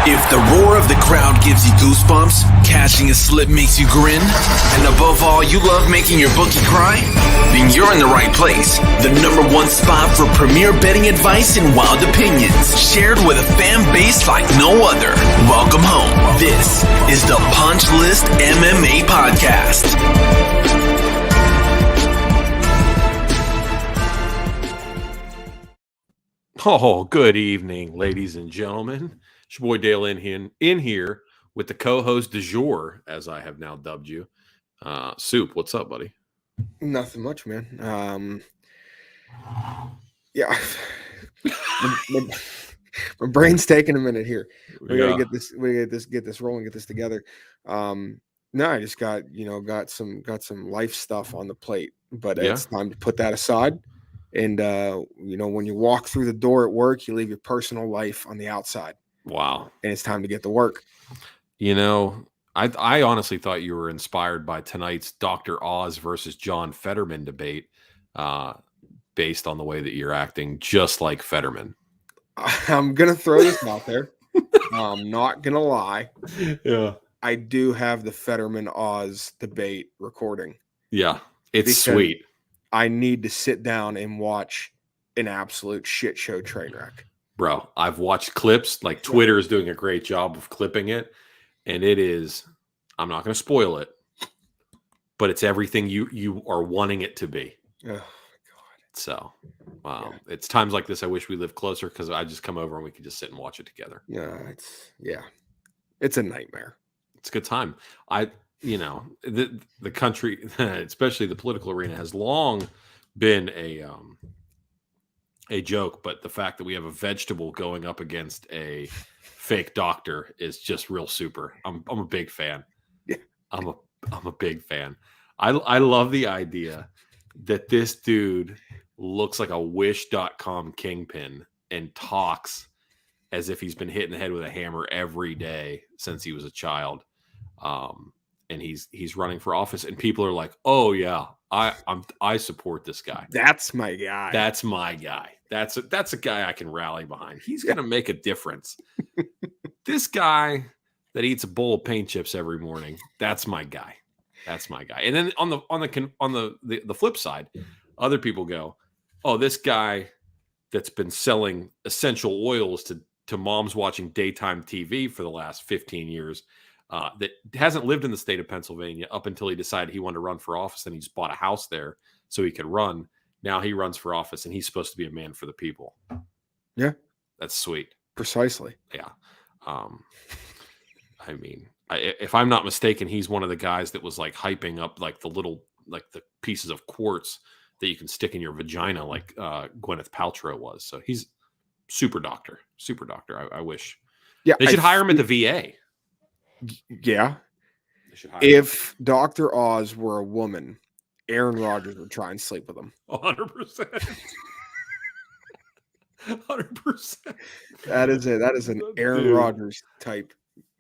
If the roar of the crowd gives you goosebumps, catching a slip makes you grin, and above all, you love making your bookie cry, then you're in the right place. The #1 spot for premier betting advice and wild opinions, shared with a fan base like no other. Welcome home. This is the Punch List MMA Podcast. Oh, good evening, ladies and gentlemen. It's your boy Dale in here with the co-host du jour, as I have now dubbed you. Soup, what's up, buddy? Nothing much, man. Yeah, my brain's taking a minute here. We gotta get this. We gotta get this rolling. Get this together. No, I just got some life stuff on the plate, but it's time to put that aside. And when you walk through the door at work, you leave your personal life on the outside. Wow. And it's time to get to work. I honestly thought you were inspired by tonight's Dr. Oz versus John Fetterman debate, based on the way that you're acting, just like Fetterman. I'm gonna throw this out there. I'm not gonna lie. Yeah. I do have the Fetterman Oz debate recording. Yeah, it's sweet. I need to sit down and watch an absolute shit show train wreck. Bro, I've watched clips. Like Twitter is doing a great job of clipping it. And it is, I'm not going to spoil it, but it's everything you are wanting it to be. Oh, my God. So, wow. Yeah. It's times like this I wish we lived closer because I just come over and we could just sit and watch it together. It's a nightmare. It's a good time. The country, especially the political arena, has long been a joke, but the fact that we have a vegetable going up against a fake doctor is just real super. I'm a big fan. Yeah. I'm a big fan. I love the idea that this dude looks like a wish.com kingpin and talks as if he's been hit in the head with a hammer every day since he was a child. And he's running for office, and people are like, "Oh yeah, I support this guy. That's my guy. That's my guy. That's a guy I can rally behind. He's gonna make a difference. This guy that eats a bowl of paint chips every morning, that's my guy. That's my guy." And then on the flip side, other people go, "Oh, this guy that's been selling essential oils to moms watching daytime TV for the last 15 years." That hasn't lived in the state of Pennsylvania up until he decided he wanted to run for office, and he just bought a house there so he could run. Now he runs for office, and he's supposed to be a man for the people. Yeah. That's sweet. Precisely. Yeah. If I'm not mistaken, he's one of the guys that was like hyping up like the pieces of quartz that you can stick in your vagina, like Gwyneth Paltrow was. So he's super doctor. I wish. Yeah. They should hire him at the VA. Yeah. If Dr. Oz were a woman, Aaron Rodgers would try and sleep with him. 100%. 100%. That is it. That is an Aaron Rodgers type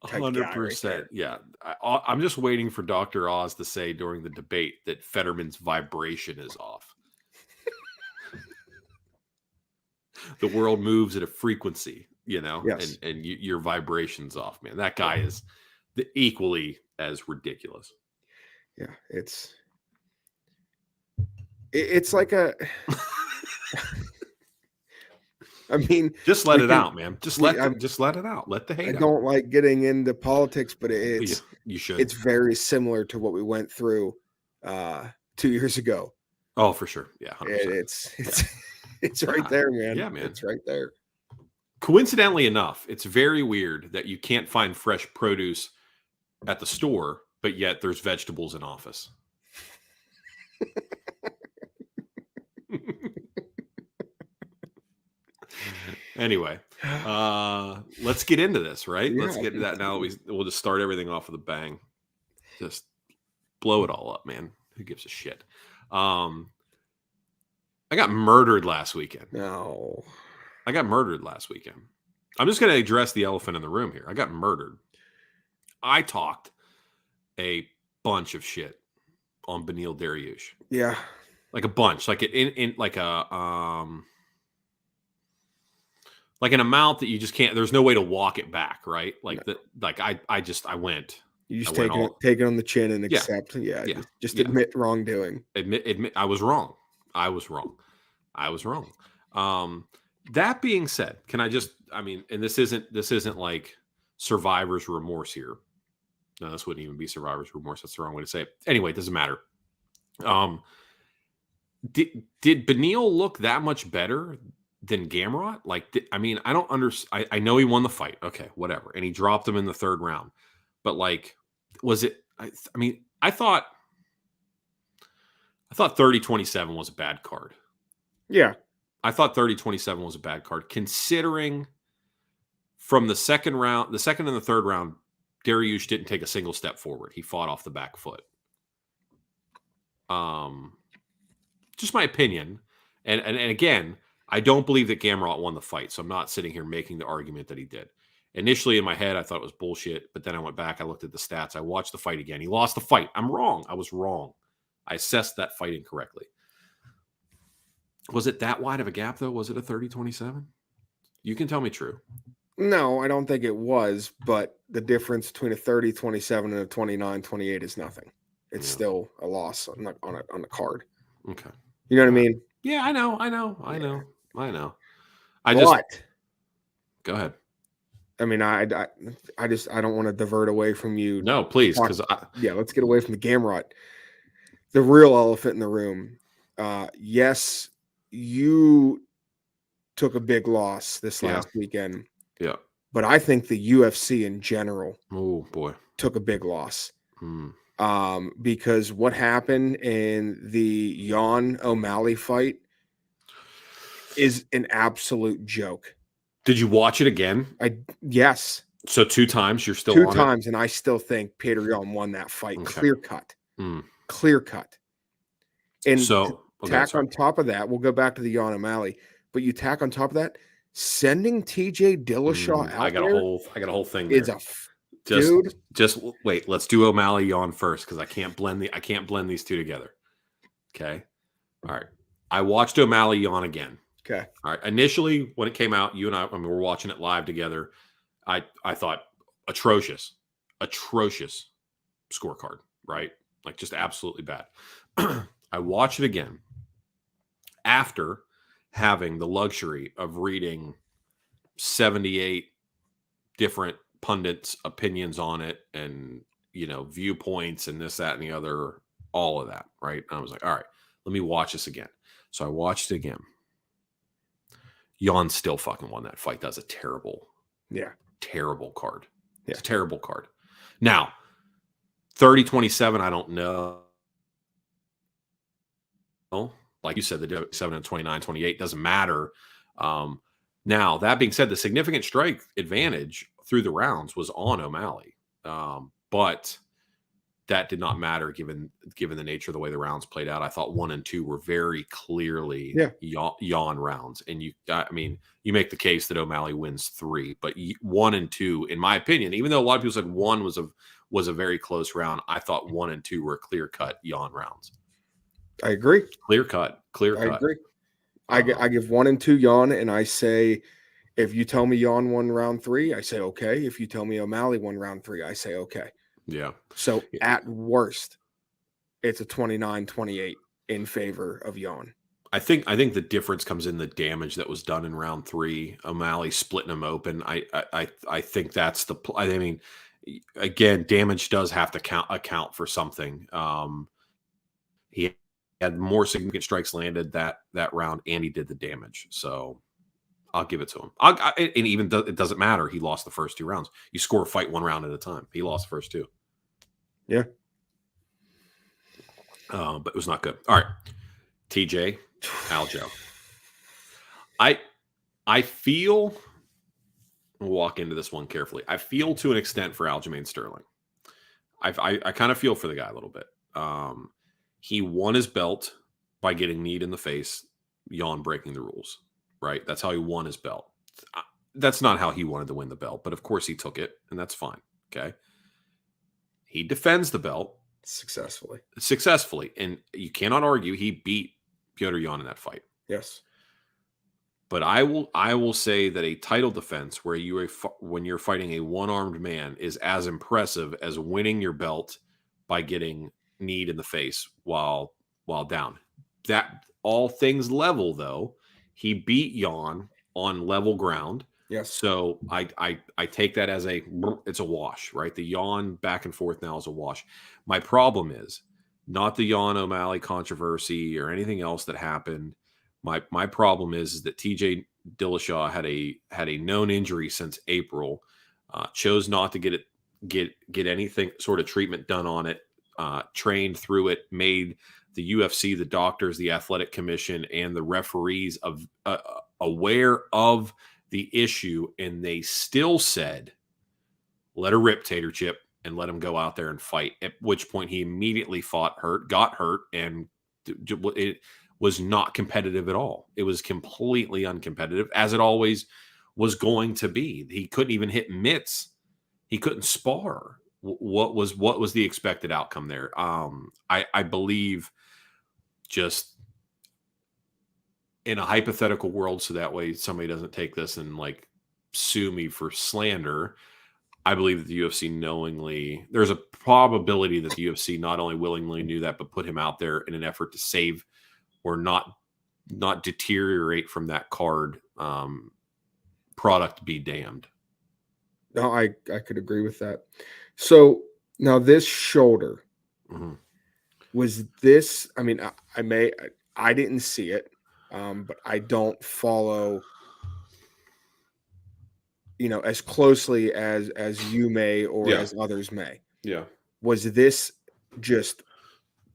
100%. Guy right. Yeah. I'm just waiting for Dr. Oz to say during the debate that Fetterman's vibration is off. The world moves at a frequency, Yes. and your vibration's off, man. That guy is equally as ridiculous. Yeah, it's like a I mean, just let it out, man. Just let it out. Let the hate out. I don't like getting into politics, but you should. It's very similar to what we went through 2 years ago. Oh, for sure. Yeah, 100%. It's right there, man. Yeah, man. It's right there. Coincidentally enough, it's very weird that you can't find fresh produce at the store, but yet there's vegetables in office. Anyway, let's get into this, right? Yeah, let's get to that now. We'll just start everything off with a bang. Just blow it all up, man. Who gives a shit? I got murdered last weekend. No. I got murdered last weekend. I'm just going to address the elephant in the room here. I got murdered. I talked a bunch of shit on Beneil Dariush. Yeah. Like a bunch. Like like an amount that you just can't. There's no way to walk it back, right? Like No. I went. You just I went take it on the chin and Yeah. accept. Yeah. Yeah. Just Yeah. admit wrongdoing. Admit. I was wrong. I was wrong. That being said, can I just? I mean, and this isn't like survivor's remorse here. No, this wouldn't even be survivor's remorse. That's the wrong way to say it. Anyway, it doesn't matter. Did Beneil look that much better than Gamrot? Like, I mean, I don't understand. I know he won the fight. Okay, whatever. And he dropped him in the third round. But like, was it? I mean, I thought 30-27 was a bad card. Yeah. I thought 30-27 was a bad card, considering from the second and the third round, Dariush didn't take a single step forward. He fought off the back foot. Just my opinion. And again, I don't believe that Gamrot won the fight, so I'm not sitting here making the argument that he did. Initially in my head, I thought it was bullshit, but then I went back, I looked at the stats, I watched the fight again. He lost the fight. I'm wrong. I was wrong. I assessed that fight incorrectly. Was it that wide of a gap, though? Was it a 30-27? You can tell me true. No, I don't think it was, but the difference between a 30-27 and a 29-28 is nothing. It's still a loss on the card. Okay. You know what I mean? Yeah, I know. Go ahead. I mean, I don't want to divert away from you. No, please, because let's get away from the Gamrot. The real elephant in the room. Yes, you took a big loss this last weekend. Yeah. But I think the UFC in general took a big loss. Because what happened in the Jan O'Malley fight is an absolute joke. Did you watch it again? Yes. So 2 times, you're still two on times, it? and I still think Peter Jan won that fight. Okay. Clear cut. And so on top of that, we'll go back to the Jan O'Malley, but you tack on top of that, sending TJ Dillashaw out I got a whole thing is there. Dude. Just wait. Let's do O'Malley Jan first, because I can't blend these two together. Okay. All right. I watched O'Malley Jan again. Okay. All right. Initially, when it came out, you and I mean, we're watching it live together. I thought atrocious scorecard, right? Like just absolutely bad. I watched it again after having the luxury of reading 78 different pundits' opinions on it, and viewpoints and this, that, and the other, all of that, right? And I was like, all right, let me watch this again. So I watched it again. Jan still fucking won that fight. That's a terrible card. It's a terrible card. Now, 30-27, I don't know. Like you said, the 7 and 29-28 doesn't matter. Now, that being said, the significant strike advantage through the rounds was on O'Malley. But that did not matter given the nature of the way the rounds played out. I thought 1 and 2 were very clearly Jan rounds. And you make the case that O'Malley wins 3, but 1 and 2, in my opinion, even though a lot of people said 1 was a very close round, I thought 1 and 2 were clear-cut Jan rounds. I agree. Clear cut. I agree. I give 1 and 2 Jan, and I say, if you tell me Jan won round 3, I say okay. If you tell me O'Malley won round 3, I say okay. Yeah. So at worst, it's a 29-28 in favor of Jan. I think the difference comes in the damage that was done in round 3. O'Malley splitting him open. I think that's I mean, again, damage does have to account for something. He had more significant strikes landed that round, and he did the damage. So I'll give it to him. And even though it doesn't matter, he lost the first 2 rounds. You score a fight 1 round at a time. He lost the first 2. Yeah. But it was not good. All right. TJ, Aljo. I feel, we'll walk into this one carefully. I feel to an extent for Aljamain Sterling. I kind of feel for the guy a little bit. He won his belt by getting kneed in the face, Jan breaking the rules, right? That's how he won his belt. That's not how he wanted to win the belt, but of course he took it, and that's fine, okay? He defends the belt. Successfully, and you cannot argue he beat Petr Yan in that fight. Yes. But I will say that a title defense where when you're fighting a one-armed man is as impressive as winning your belt by getting kneed in the face while down. That all things level though, he beat Jan on level ground. Yes. So I take that as it's a wash, right? The Jan back and forth now is a wash. My problem is not the Jan O'Malley controversy or anything else that happened. My problem is that TJ Dillashaw had a known injury since April, chose not to get anything sort of treatment done on it, trained through it, made the UFC, the doctors, the athletic commission, and the referees aware of the issue, and they still said, "Let her rip, Tater Chip, and let him go out there and fight." At which point he immediately got hurt, and it was not competitive at all. It was completely uncompetitive, as it always was going to be. He couldn't even hit mitts. He couldn't spar. What was the expected outcome there? I believe, just in a hypothetical world, so that way somebody doesn't take this and like sue me for slander, I believe that the UFC knowingly, there's a probability that the UFC not only willingly knew that, but put him out there in an effort to save or not deteriorate from that card. Product be damned. No, I could agree with that. So now this shoulder, was this, I mean, I didn't see it, but I don't follow, as closely as you may, or as others may. Yeah. Was this just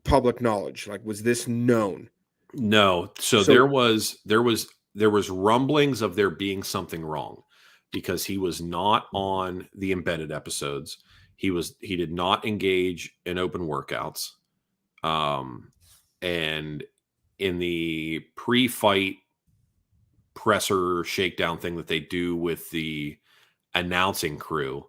public knowledge? Like, was this known? No. So there was rumblings of there being something wrong, because he was not on the embedded episodes. He did not engage in open workouts. And in the pre-fight presser shakedown thing that they do with the announcing crew,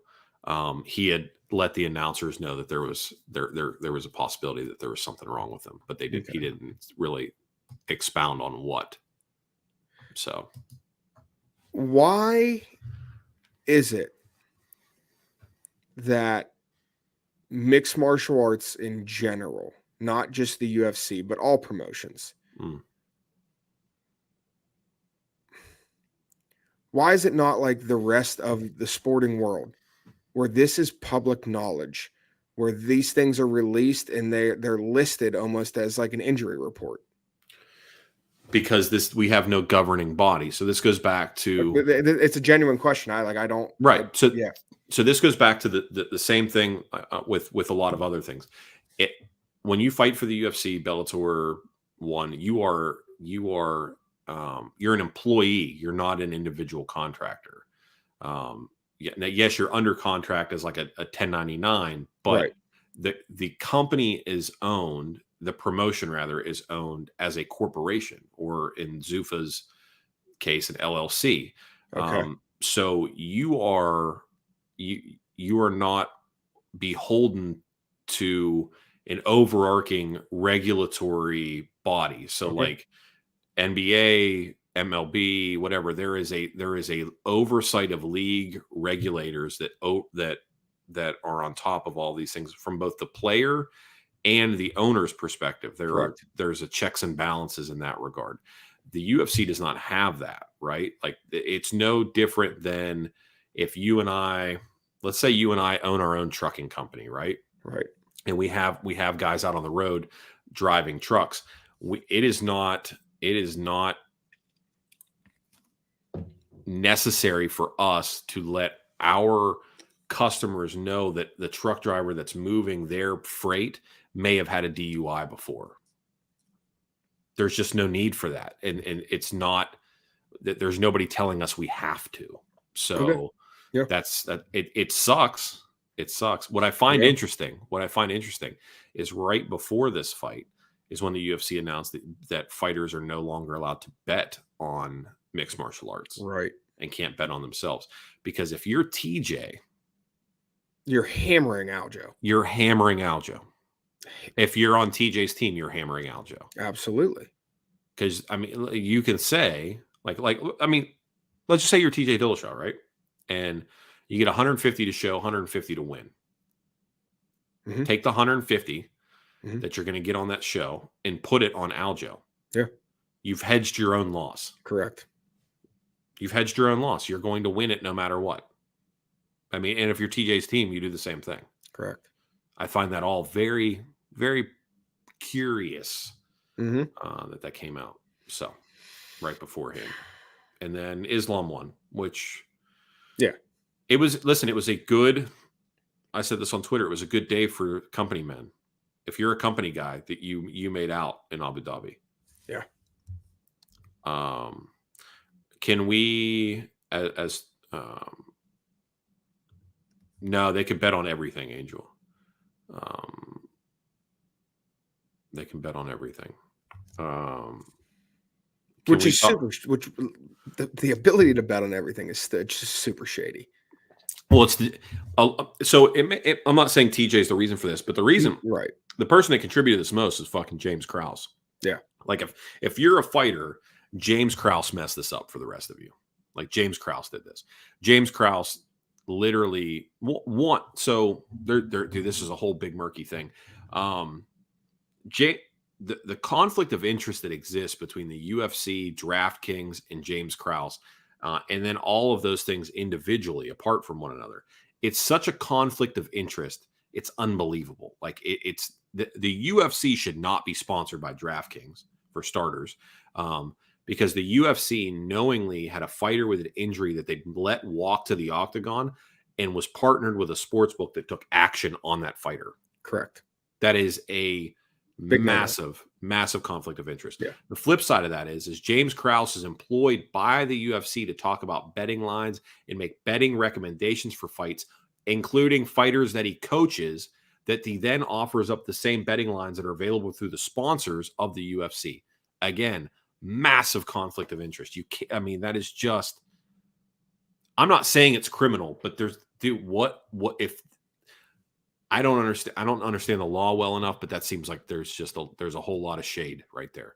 he had let the announcers know that there was a possibility that there was something wrong with him, but he didn't really expound on what. So why is it that mixed martial arts in general, not just the UFC, but all promotions, why is it not like the rest of the sporting world, where this is public knowledge, where these things are released and they're listed almost as like an injury report? Because we have no governing body. So this goes back to, it's a genuine question. I don't. Right. So this goes back to the same thing with a lot of other things. When you fight for the UFC, Bellator 1, you're an employee. You're not an individual contractor. Yes, you're under contract as like a 1099, but the company is owned. The promotion rather is owned as a corporation, or in Zuffa's case, an LLC. Okay. So you are not beholden to an overarching regulatory body. So like NBA, MLB, whatever, there is a oversight of league regulators that are on top of all these things, from both the player and the owner's perspective. There's a checks and balances in that regard. The UFC does not have that, right? Like, it's no different than if let's say you and I own our own trucking company, right? Right. And we have guys out on the road driving trucks. It is not necessary for us to let our customers know that the truck driver that's moving their freight may have had a DUI before. There's just no need for that. And it's not that there's nobody telling us we have to. So it sucks. It sucks. What I find interesting is right before this fight is when the UFC announced that fighters are no longer allowed to bet on mixed martial arts. Right. And can't bet on themselves. Because if you're TJ, you're hammering Aljo. If you're on TJ's team, you're hammering Aljo. Absolutely. Because, I mean, you can say, I mean, let's just say you're TJ Dillashaw, right? And you get 150 to show, 150 to win. Mm-hmm. Take the 150 that you're going to get on that show and put it on Aljo. Yeah. You've hedged your own loss. Correct. You've hedged your own loss. You're going to win it no matter what. I mean, and if you're TJ's team, you do the same thing. Correct. I find that all very, very curious that came out. So, right beforehand. And then Islam won, which, it was a good, I said this on Twitter, it was a good day for company men. If you're a company guy, that you made out in Abu Dhabi. Yeah. Can we, no, they can bet on everything, Angel. They can bet on everything. Which is the ability to bet on everything is just super shady. Well, I'm not saying TJ is the reason for this, but the reason, right? The person that contributed this most is fucking James Krause. Yeah. Like if you're a fighter, James Krause messed this up for the rest of you. Like James Krause did this. James Krause literally so dude, this is a whole big murky thing. The conflict of interest that exists between the UFC, DraftKings, and James Krause, and then all of those things individually, apart from one another, it's such a conflict of interest. It's unbelievable. Like it's the UFC should not be sponsored by DraftKings for starters, because the UFC knowingly had a fighter with an injury that they let walk to the octagon and was partnered with a sports book that took action on that fighter. Correct. That is a massive conflict of interest. Yeah. The flip side of that is James Krause is employed by the UFC to talk about betting lines and make betting recommendations for fights, including fighters that he coaches, that he then offers up the same betting lines that are available through the sponsors of the UFC. Again, massive conflict of interest. That is just, I'm not saying it's criminal, but what if I don't understand the law well enough, but that seems like there's a whole lot of shade right there.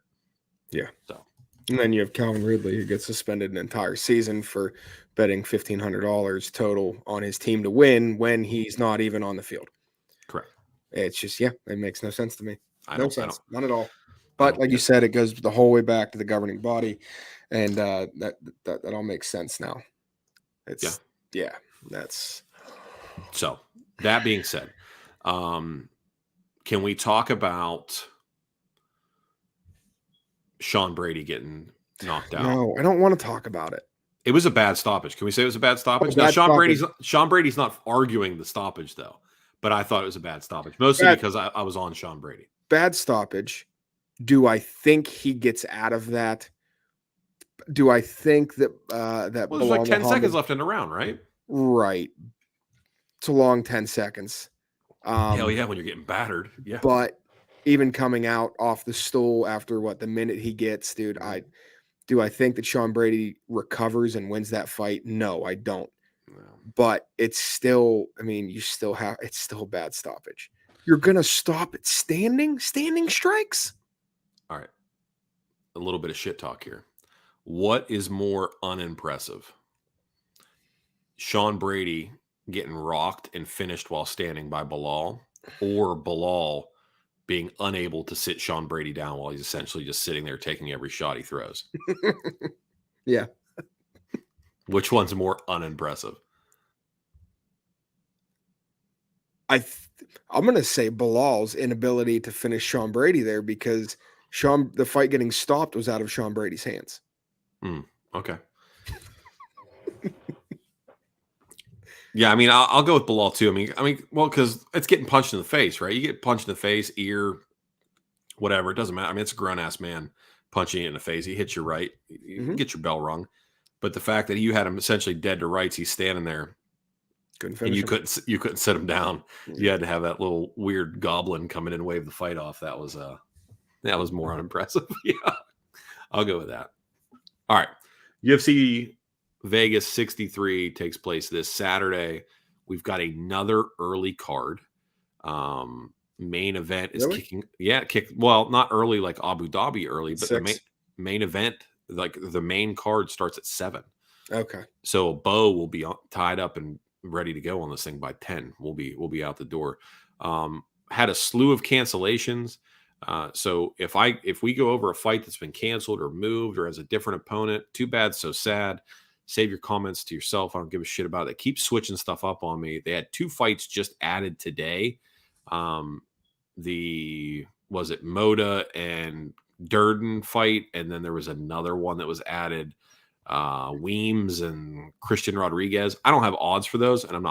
Yeah. So, and then you have Calvin Ridley, who gets suspended an entire season for betting $1,500 total on his team to win when he's not even on the field. Correct. It's just, it makes no sense to me. No sense. None at all. But like you said, it goes the whole way back to the governing body, and that all makes sense now. That's so. That being said, can we talk about Sean Brady getting knocked out? No, I don't want to talk about it. It was a bad stoppage. Can we say it was a bad stoppage? Now, Sean Brady's not arguing the stoppage though, but I thought it was a bad stoppage, mostly because I was on Sean Brady. Bad stoppage. Do I think he gets out of that? Do I think that that there's like 10 seconds left in the round, right? Right. It's a long 10 seconds. Hell yeah, when you're getting battered. Yeah. But even coming out off the stool after the minute he gets, dude, I think that Sean Brady recovers and wins that fight? No, I don't. No. But it's still, it's still a bad stoppage. You're going to stop it standing strikes? All right. A little bit of shit talk here. What is more unimpressive? Sean Brady getting rocked and finished while standing by Bilal, or Bilal being unable to sit Sean Brady down while he's essentially just sitting there taking every shot he throws? Yeah. Which one's more unimpressive? I'm going to say Bilal's inability to finish Sean Brady there, because the fight getting stopped was out of Sean Brady's hands. Okay. Yeah, I'll go with Bilal too. Because it's getting punched in the face, right? You get punched in the face, ear, whatever. It doesn't matter. It's a grown-ass man punching you in the face. He hits you right. You get your bell rung. But the fact that you had him essentially dead to rights, he's standing there. Couldn't finish him. You couldn't sit him down. You had to have that little weird goblin come in and wave the fight off. That was more unimpressive. Yeah, I'll go with that. All right, UFC Vegas 63 takes place this Saturday. We've got another early card. Main event is kicking. Yeah, well, not early like Abu Dhabi early, but the main event like the main card starts at 7. Okay. So Bo will be tied up and ready to go on this thing by 10. We'll be out the door. Had a slew of cancellations. So if we go over a fight that's been canceled or moved or has a different opponent, too bad, so sad. Save your comments to yourself. I don't give a shit about it. They keep switching stuff up on me. They had 2 fights just added today. Was it Moda and Durden fight, and then there was another one that was added, Weems and Christian Rodriguez. I don't have odds for those, and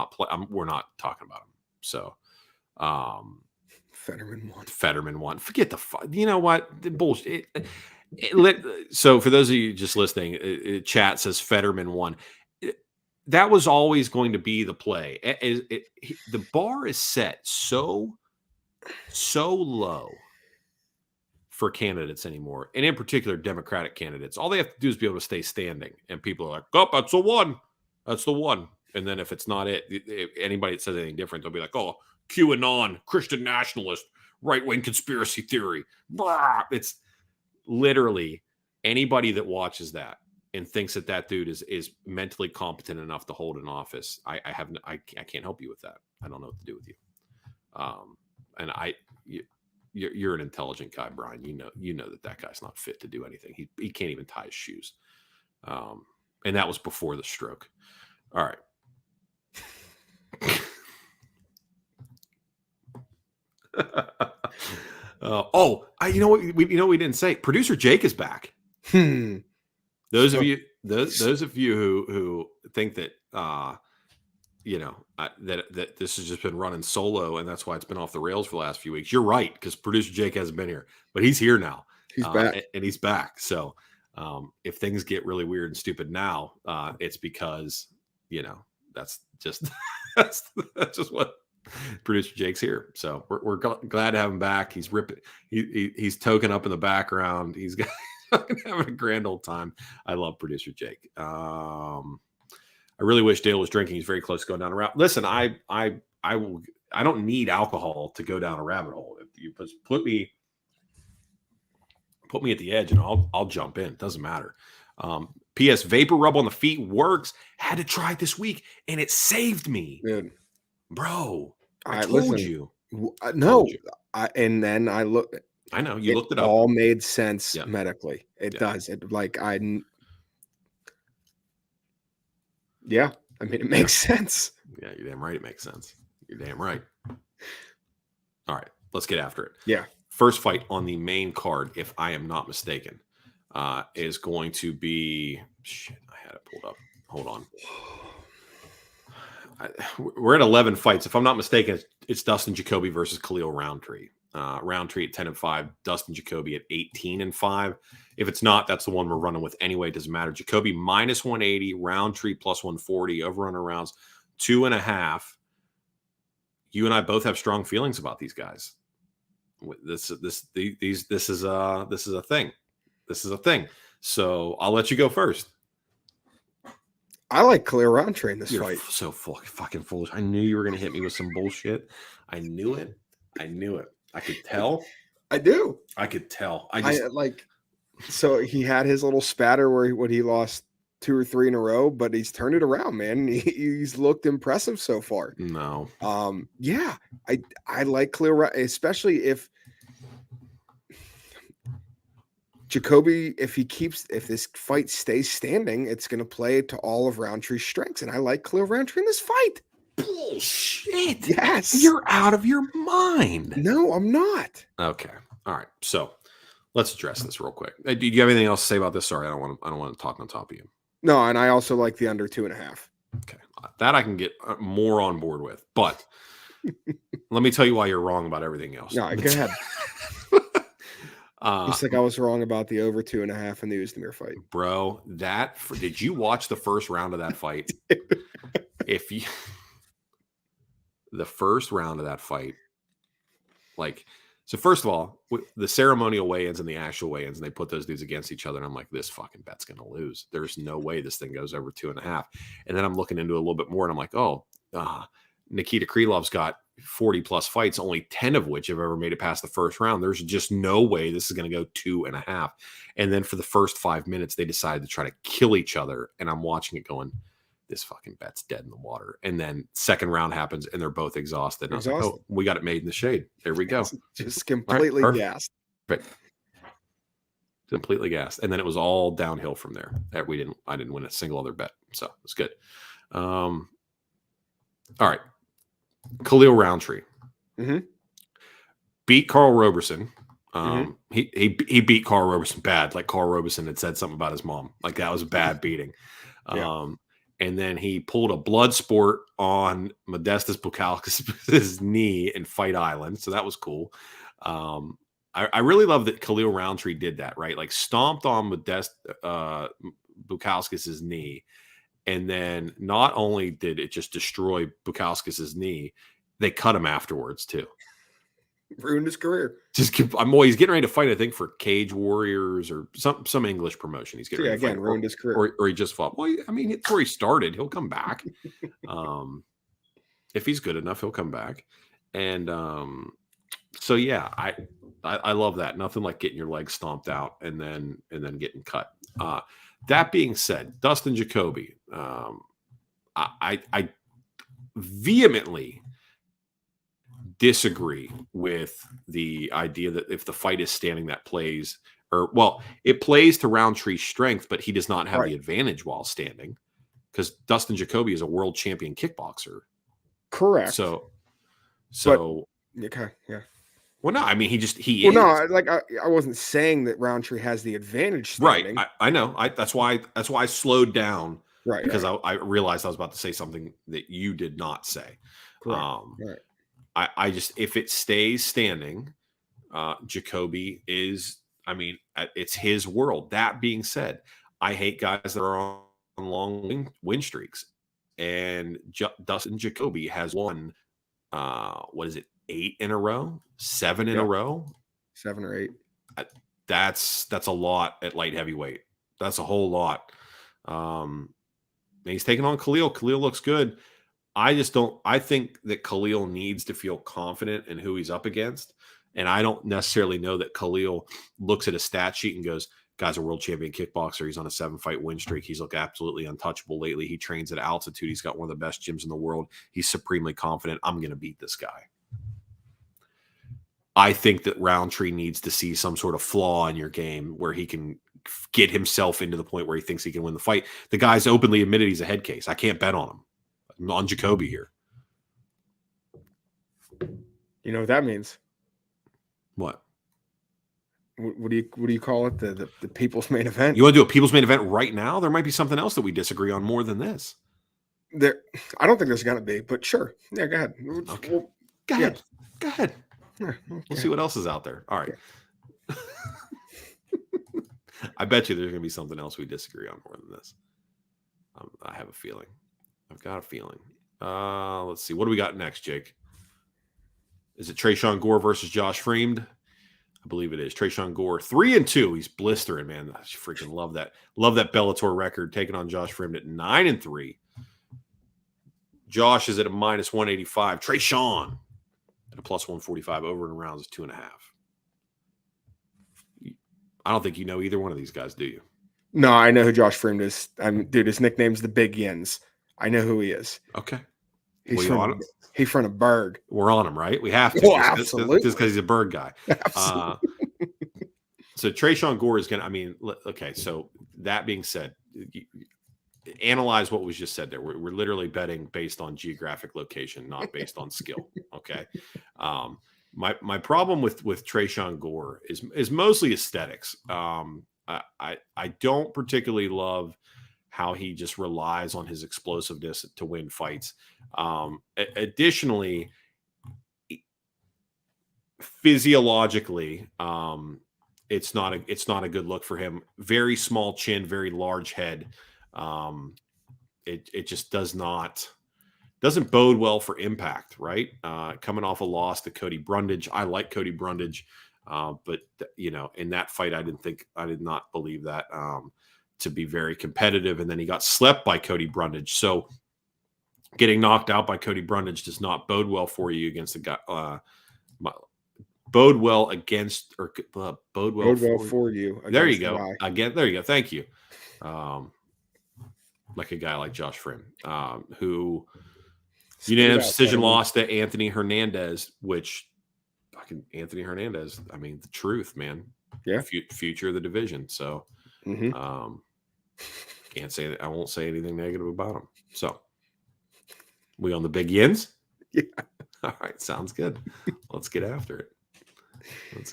we're not talking about them. So Fetterman won. Forget the you know what? The bullshit. So for those of you just listening, chat says Fetterman won. That was always going to be the play. The bar is set so low for candidates anymore, and in particular Democratic candidates. All they have to do is be able to stay standing, and people are like, "Oh, that's the one. That's the one." And then if it's not if anybody that says anything different, they'll be like, "Oh, QAnon, Christian nationalist, right-wing conspiracy theory." Blah. It's literally anybody that watches that and thinks that dude is mentally competent enough to hold an office. I can't help you with that. I don't know what to do with you. And you're an intelligent guy, Brian. You know that guy's not fit to do anything. He can't even tie his shoes. And that was before the stroke. All right. You know what we didn't say? Producer Jake is back. Those of you who think that that this has just been running solo and that's why it's been off the rails for the last few weeks, you're right, because producer Jake hasn't been here, but he's here now. He's back, and he's back. So if things get really weird and stupid now, it's because that's just that's just what. Producer Jake's here, so we're glad to have him back. He's ripping, he's token up in the background. He's having a grand old time. I love producer Jake. I really wish Dale was drinking. He's very close to going down a rabbit. Listen, I don't need alcohol to go down a rabbit hole. If you put me at the edge, and I'll jump in. It doesn't matter. P.S. Vapor rub on the feet works. Had to try it this week, and it saved me. Dude. Bro, I told listen, you. No, and then I looked. I know you looked it up. All made sense medically. It does. It it makes sense. Yeah, you're damn right. It makes sense. You're damn right. All right, let's get after it. Yeah. First fight on the main card, if I am not mistaken, is going to be. Shit, I had it pulled up. Hold on. We're at 11 fights. If I'm not mistaken, it's Dustin Jacoby versus Khalil Roundtree. Roundtree at 10-5, Dustin Jacoby at 18-5. If it's not, that's the one we're running with anyway. It doesn't matter. Jacoby minus 180, Roundtree plus 140, over-under rounds 2.5. You and I both have strong feelings about these guys. This is a thing. This is a thing. So I'll let you go first. I like Khalil Roundtree in this fight. So fucking foolish. I knew you were going to hit me with some bullshit. I knew it. I could tell. I do. I could tell. So he had his little spatter where he lost 2 or 3 in a row, but he's turned it around, man. He's looked impressive so far. No. Yeah. I like Khalil, especially if Jacoby, if this fight stays standing, it's going to play to all of Roundtree's strengths. And I like Khalil Roundtree in this fight. Bullshit. Yes. You're out of your mind. No, I'm not. Okay. All right. So let's address this real quick. Do you have anything else to say about this? Sorry, I don't want to talk on top of you. No, and I also like the under 2.5. Okay. That I can get more on board with. But let me tell you why you're wrong about everything else. No, go ahead. Just like I was wrong about the over 2.5 in the Uzdemir fight. Bro, did you watch the first round of that fight? The first round of that fight, so first of all, the ceremonial weigh-ins and the actual weigh-ins, and they put those dudes against each other, and I'm like, this fucking bet's going to lose. There's no way this thing goes over 2.5. And then I'm looking into it a little bit more, and I'm like, Nikita Krylov's got 40 plus fights, only 10 of which have ever made it past the first round. There's just no way this is going to go 2.5. And then for the first 5 minutes, they decided to try to kill each other. And I'm watching it going, this fucking bet's dead in the water. And then second round happens and they're both exhausted. And I was like, oh, we got it made in the shade. There we go. Just completely gassed. Perfect. Completely gassed. And then it was all downhill from there. I didn't win a single other bet. So it was good. All right. Khalil Roundtree beat Carl Roberson. He beat Carl Roberson bad. Like Carl Roberson had said something about his mom. Like that was a bad beating. And then he pulled a blood sport on Modestas Bukauskas' knee in Fight Island. So that was cool. I really love that Khalil Roundtree did that, right? Like stomped on Bukauskas' knee. And then not only did it just destroy Bukauskas' knee, they cut him afterwards too. Ruined his career. He's getting ready to fight, I think, for Cage Warriors or some English promotion. He's getting ready to fight. Ruined his career. Or he just fought. Well, I mean, it's where he started. He'll come back. If he's good enough, he'll come back. And so yeah, I love that. Nothing like getting your legs stomped out and then getting cut. That being said, Dustin Jacoby, I vehemently disagree with the idea that if the fight is standing, that plays, it plays to Roundtree's strength, but he does not have the advantage while standing because Dustin Jacoby is a world champion kickboxer. Correct. So okay, yeah. Well, no, I mean he is. No, like I wasn't saying that Roundtree has the advantage standing. Right. I know. That's why I slowed down. Right. Because I realized I was about to say something that you did not say. Right. I just, if it stays standing, Jacoby is, I mean, it's his world. That being said, I hate guys that are on long win streaks. And Dustin Jacoby has won, 8 in a row, 7 in a row, 7 or 8. That's a lot at light heavyweight. That's a whole lot. And he's taking on Khalil. Khalil looks good. I think that Khalil needs to feel confident in who he's up against. And I don't necessarily know that Khalil looks at a stat sheet and goes, guy's a world champion kickboxer. He's on a 7-fight win streak. He's looked absolutely untouchable lately. He trains at altitude. He's got one of the best gyms in the world. He's supremely confident. I'm going to beat this guy. I think that Roundtree needs to see some sort of flaw in your game where he can get himself into the point where he thinks he can win the fight. The guy's openly admitted he's a head case. I can't bet on him. I'm on Jacoby here. You know what that means? What? What do you call it? The people's main event? You want to do a people's main event right now? There might be something else that we disagree on more than this. I don't think there's going to be, but sure. Yeah, go ahead. Okay. Go ahead. Yeah, we'll see what else is out there. All right. Yeah. I bet you there's going to be something else we disagree on more than this. I have a feeling. I've got a feeling. Let's see. What do we got next, Jake? Is it Tresean Gore versus Josh Freemed? I believe it is. Tresean Gore, 3-2. He's blistering, man. I freaking love that. Love that Bellator record, taking on Josh Freemed at 9-3. Josh is at a -185. Tresean at a +145. Over in rounds is 2.5. I don't think you know either one of these guys, do you? No, I know who Josh Freemed is. Dude, his nickname's the Big Yins. I know who he is. Okay. He's from a bird. We're on him, right? We have to. Oh, absolutely. Just because he's a bird guy. Absolutely. So Tresean Gore is going to, okay. So that being said, analyze what was just said there. We're literally betting based on geographic location, not based on skill. Okay. My problem with Tresean Gore is mostly aesthetics. I don't particularly love how he just relies on his explosiveness to win fights. Additionally, physiologically, it's not a good look for him. Very small chin, very large head. It just doesn't bode well for impact, right? Coming off a loss to Cody Brundage. I like Cody Brundage, but in that fight, I did not believe that to be very competitive. And then he got slept by Cody Brundage. So Getting knocked out by Cody Brundage does not bode well for you against the guy. Bode well against or bode well for you. There you go. Again, there you go. Thank you. Like a guy like Josh Friend, who unanimous decision lost to Anthony Hernandez, which fucking Anthony Hernandez. I mean, the truth, man. Yeah. Future of the division. So, can't say that. I won't say anything negative about him. So, we on the big yins? Yeah. All right. Sounds good. Let's get after it. Let's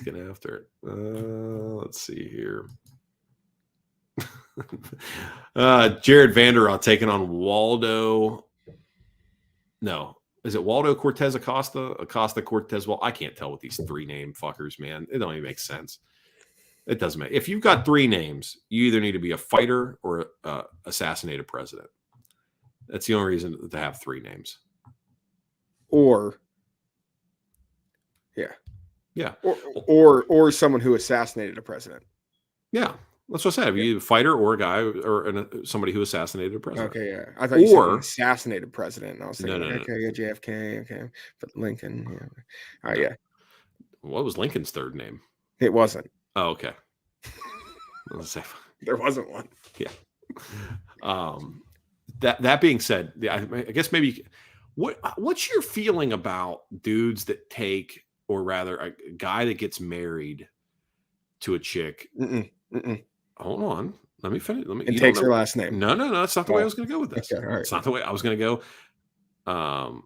see here. Jared Vanderhaar taking on Waldo. No, is it Waldo Cortez Acosta Cortez? Well, I can't tell with these 3 name fuckers, man. It don't even make sense. It doesn't make. If you've got 3 names, you either need to be a fighter or assassinate a president. That's the only reason to have 3 names. Or or someone who assassinated a president. Yeah, that's what I said. You a fighter or a guy or somebody who assassinated a president. Okay, yeah. I thought you said assassinated president. And I was thinking, no. Okay, JFK. Okay, but Lincoln. Yeah. All right, yeah. What was Lincoln's 3rd name? It wasn't. Oh, okay. There wasn't one. Yeah. That being said, I guess maybe what's your feeling about dudes that take, or rather a guy that gets married to a chick? Hold on. Let me finish. And takes her last name. No. That's not the way I was going to go with this. Okay, all right. It's not the way I was going to go.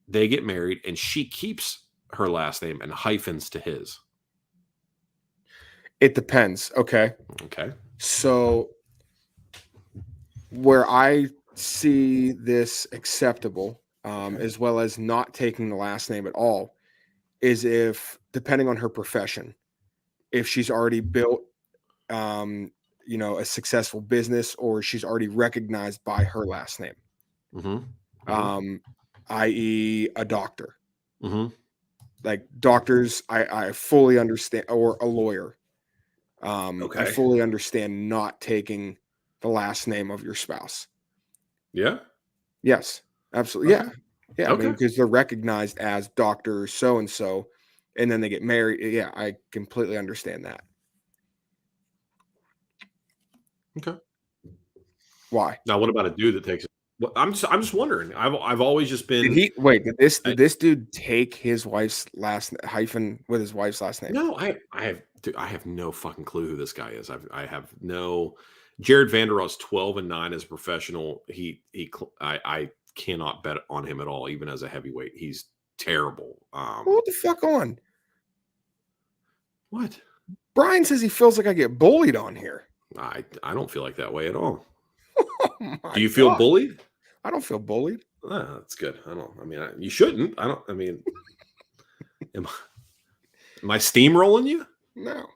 They get married and she keeps her last name and hyphens to his. It depends. Okay. So where I see this acceptable, as well as not taking the last name at all, is if, depending on her profession, if she's already built, a successful business, or she's already recognized by her last name, i.e. a doctor. Like doctors, I fully understand, or a lawyer. I fully understand not taking the last name of your spouse. Yeah. Yes, absolutely. Okay. Yeah. I mean, because they're recognized as Dr. So-and-so, and then they get married. Yeah. I completely understand that. Okay. Why? Now, what about a dude that takes it? Well, I'm just wondering. I've always just been. Did this dude take his wife's last hyphen with his wife's last name? No, I have no fucking clue who this guy is. I have no. Jared Vanderhaar is 12-9 as a professional. I cannot bet on him at all, even as a heavyweight. He's terrible. What the fuck on? What? Brian says he feels like I get bullied on here. I don't feel like that way at all. Oh, do you feel bullied? I don't feel bullied. That's good. You shouldn't. Am I steamrolling you? No.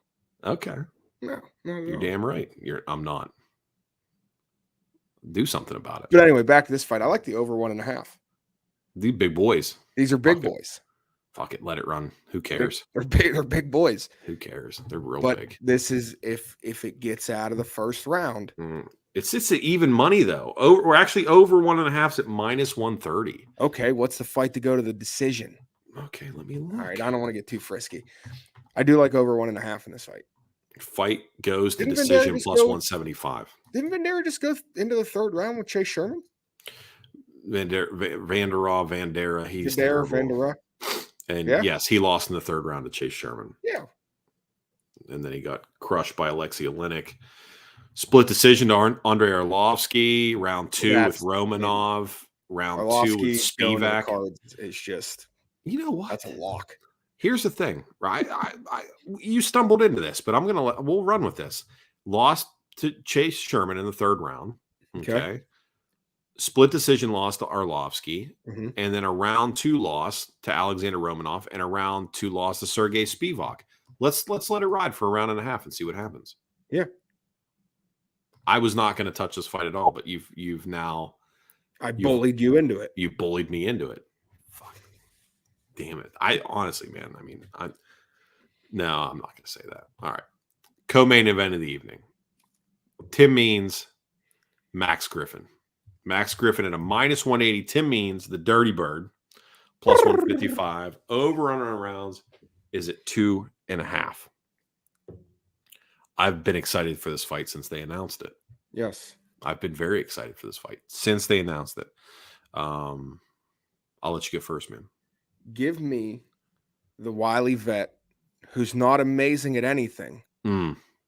Okay. No. You're damn right. I'm not. Do something about it. But anyway, back to this fight. I like the over 1.5. These big boys. These are big boys. Fuck it. Let it run. Who cares? They're big boys. Who cares? They're real big. But this is if it gets out of the first round. It's an even money though. We're actually over 1.5 at -130. Okay, what's the fight to go to the decision? Okay, let me look. All right, I don't want to get too frisky. I do like over 1.5 in this fight. Fight goes to decision plus 175. Didn't Vandera just go into the 3rd round with Chase Sherman? Vandera. He's Vandera. And yes, he lost in the 3rd round to Chase Sherman. Yeah. And then he got crushed by Alexei Oleinik. Split decision to Andrei Arlovsky. Round 2 with Romanov. Round Arlovsky 2 with Spivak. It's just, you know what? That's a lock. Here's the thing, right? You stumbled into this, but we'll run with this. Lost to Chase Sherman in the 3rd round. Okay. Split decision loss to Arlovsky, and then a round 2 loss to Alexander Romanov, and a round 2 loss to Sergey Spivak. Let's let it ride for a round and a half and see what happens. Yeah. I was not going to touch this fight at all, but you've now. I bullied you into it. You bullied me into it. Fuck. Damn it. I honestly, man. No, I'm not going to say that. All right. Co-main event of the evening. Tim Means, Max Griffin. Max Griffin at a minus 180. Tim Means, the Dirty Bird, plus 155. Over on our rounds is at 2.5. I've been excited for this fight since they announced it. Yes. I've been very excited for this fight since they announced it. I'll let you go first, man. Give me the wily vet who's not amazing at anything,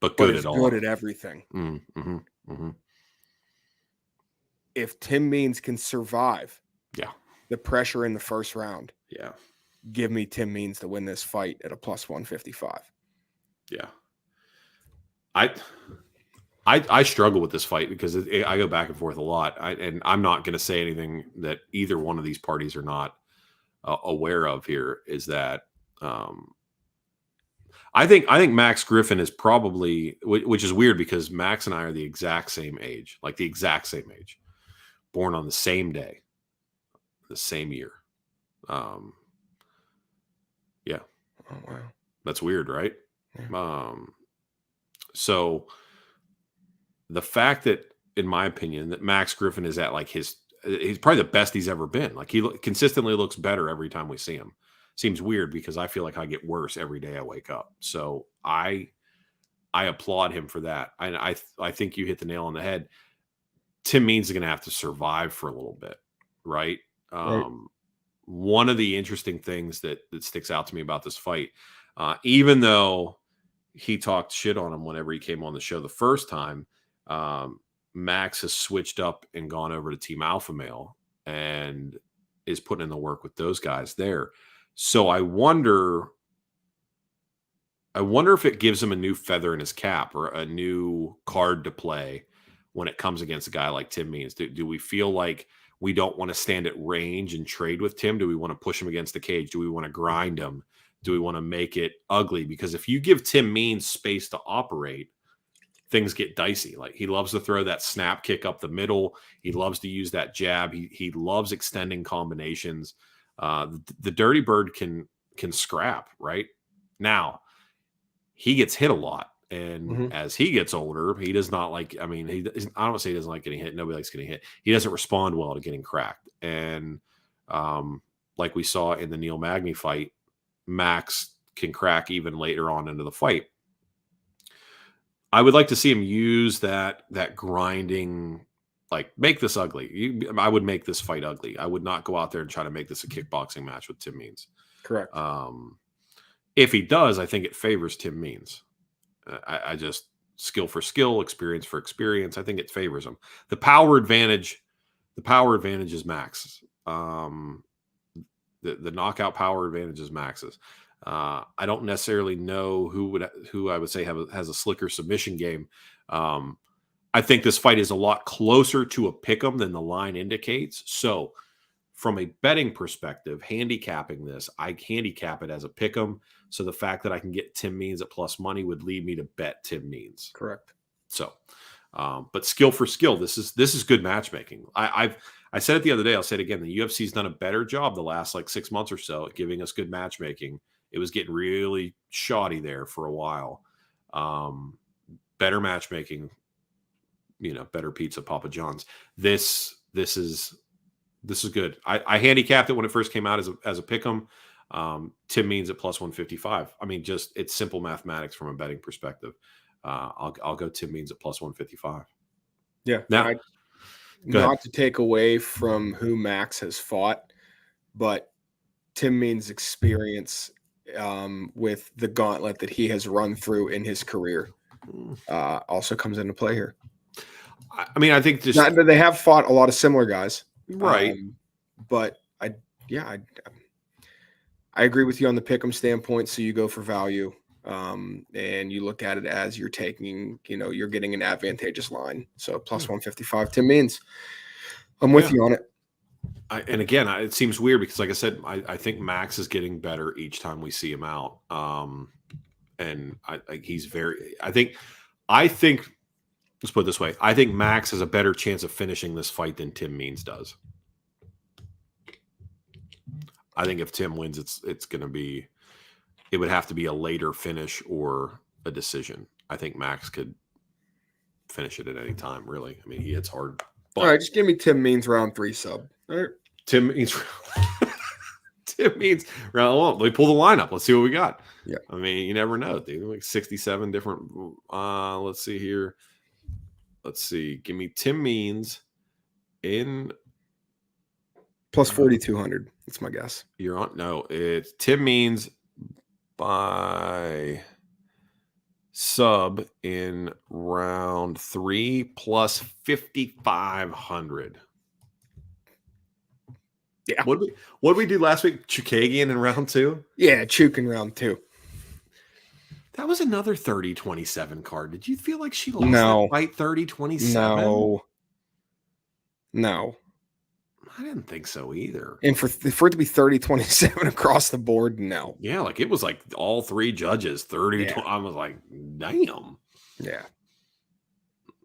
but good at all. Good at everything. Mm-hmm. If Tim Means can survive the pressure in the first round, give me Tim Means to win this fight at a plus 155. Yeah. I struggle with this fight because I go back and forth a lot. And I'm not going to say anything that either one of these parties are not aware of here, is that I think Max Griffin is probably, which is weird because Max and I are the exact same age, born on the same day, the same year. Yeah. Oh, wow. That's weird, right? Yeah. So the fact that, in my opinion, that Max Griffin is at like he's probably the best he's ever been. Like he consistently looks better every time we see him. Seems weird because I feel like I get worse every day I wake up. So I applaud him for that. And I think you hit the nail on the head. Tim Means is going to have to survive for a little bit, right? One of the interesting things that sticks out to me about this fight, even though he talked shit on him whenever he came on the show the first time, Max has switched up and gone over to Team Alpha Male and is putting in the work with those guys there. So I wonder if it gives him a new feather in his cap or a new card to play when it comes against a guy like Tim Means. Do we feel like we don't want to stand at range and trade with Tim? Do we want to push him against the cage? Do we want to grind him? Do we want to make it ugly? Because if you give Tim Means space to operate, things get dicey. Like he loves to throw that snap kick up the middle. He loves to use that jab. He loves extending combinations. The Dirty Bird can scrap, right? Now, he gets hit a lot. And as he gets older, he does not like, I don't say he doesn't like getting hit. Nobody likes getting hit. He doesn't respond well to getting cracked. And like we saw in the Neil Magny fight, Max can crack even later on into the fight. I would like to see him use that grinding, like make this ugly. I would make this fight ugly. I would not go out there and try to make this a kickboxing match with Tim Means. Correct. If he does, I think it favors Tim Means. I just skill for skill, experience for experience. I think it favors him. The power advantage is Max's. The knockout power advantage is Max's. I don't necessarily know who I would say has a slicker submission game. I think this fight is a lot closer to a pick'em than the line indicates. So from a betting perspective, handicapping this, I handicap it as a pick'em. So the fact that I can get Tim Means at plus money would lead me to bet Tim Means. Correct. So, but skill for skill, this is good matchmaking. I said it the other day. I'll say it again. The UFC's done a better job the last like 6 months or so at giving us good matchmaking. It was getting really shoddy there for a while. Better matchmaking, better pizza, Papa John's. This is good. I handicapped it when it first came out as a pick'em. Tim Means at plus 155. I mean, just it's simple mathematics from a betting perspective. I'll go Tim Means at plus 155. Yeah. Now, not to take away from who Max has fought, but Tim Means' experience with the gauntlet that he has run through in his career also comes into play here. I mean, I think just they have fought a lot of similar guys, right? But I agree with you on the pick'em standpoint. So you go for value, and you look at it as you're taking, you're getting an advantageous line. So plus 155, Tim Means. I'm with you on it. And again, it seems weird because, like I said, I think Max is getting better each time we see him out. And I think, let's put it this way. I think Max has a better chance of finishing this fight than Tim Means does. I think if Tim wins, it would have to be a later finish or a decision. I think Max could finish it at any time, really. I mean, he hits hard. But all right, just give me Tim Means round 3 sub. All right. Tim Means round 1. Let me pull the lineup. Let's see what we got. Yeah. I mean, you never know, dude. Like 67 different. Let's see here. Let's see. Give me Tim Means in plus 4,200. That's my guess. You're on. No, it's Tim Means by sub in round 3 plus 5,500. Yeah. What did we do last week? Chukagian in round 2? Yeah, Chuk in round 2. That was another 30-27 card. Did you feel like she lost that fight 30-27? No. I didn't think so either. And for it to be 30-27 across the board, no. Yeah, like it was like all 3 judges 30. Yeah. I was like, damn. Yeah.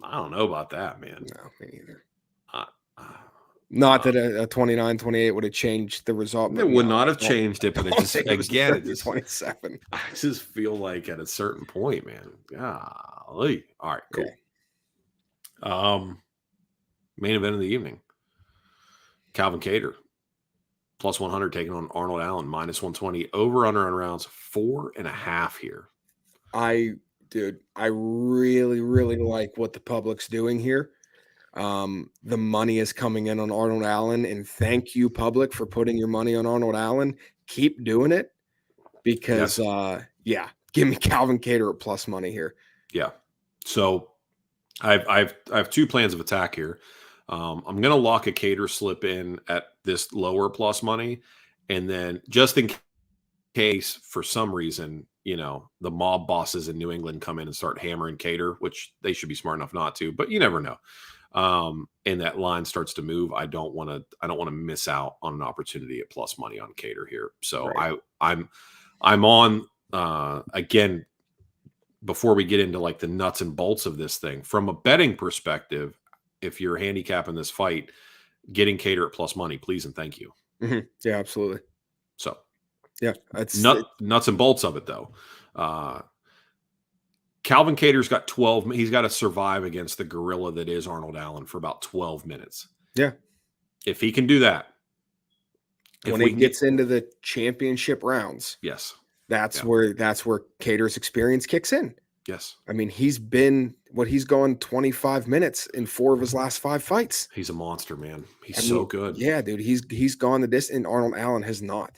I don't know about that, man. No, me neither. Not that a 29-28 would have changed the result. It would not have changed it, but it just, again, it just 27. I just feel like at a certain point, man. Golly. All right, cool. Okay. Main event of the evening. Calvin Kattar, plus 100, taking on Arnold Allen, minus 120. Over under on rounds 4.5 here. I really, really like what the public's doing here. The money is coming in on Arnold Allen, and thank you, public, for putting your money on Arnold Allen. Keep doing it because, give me Calvin Kattar at plus money here. Yeah. So I have 2 plans of attack here. I'm going to lock a Kattar slip in at this lower plus money, and then just in case for some reason, the mob bosses in New England come in and start hammering Kattar, which they should be smart enough not to, but you never know. And that line starts to move. I don't want to miss out on an opportunity at plus money on Kattar here. So right. I'm on again, before we get into like the nuts and bolts of this thing from a betting perspective, if you're handicapping this fight, getting Kattar at plus money, please and thank you. Mm-hmm. Yeah, absolutely. So yeah, that's nuts and bolts of it though. Calvin Kattar's got 12. He's got to survive against the gorilla that is Arnold Allen for about 12 minutes. Yeah. If he can do that. When he gets into the championship rounds. Yes. That's where Kattar's experience kicks in. Yes. I mean, he's gone 25 minutes in 4 of his last 5 fights. He's a monster, man. He's so good. Yeah, dude. He's gone the distance, and Arnold Allen has not.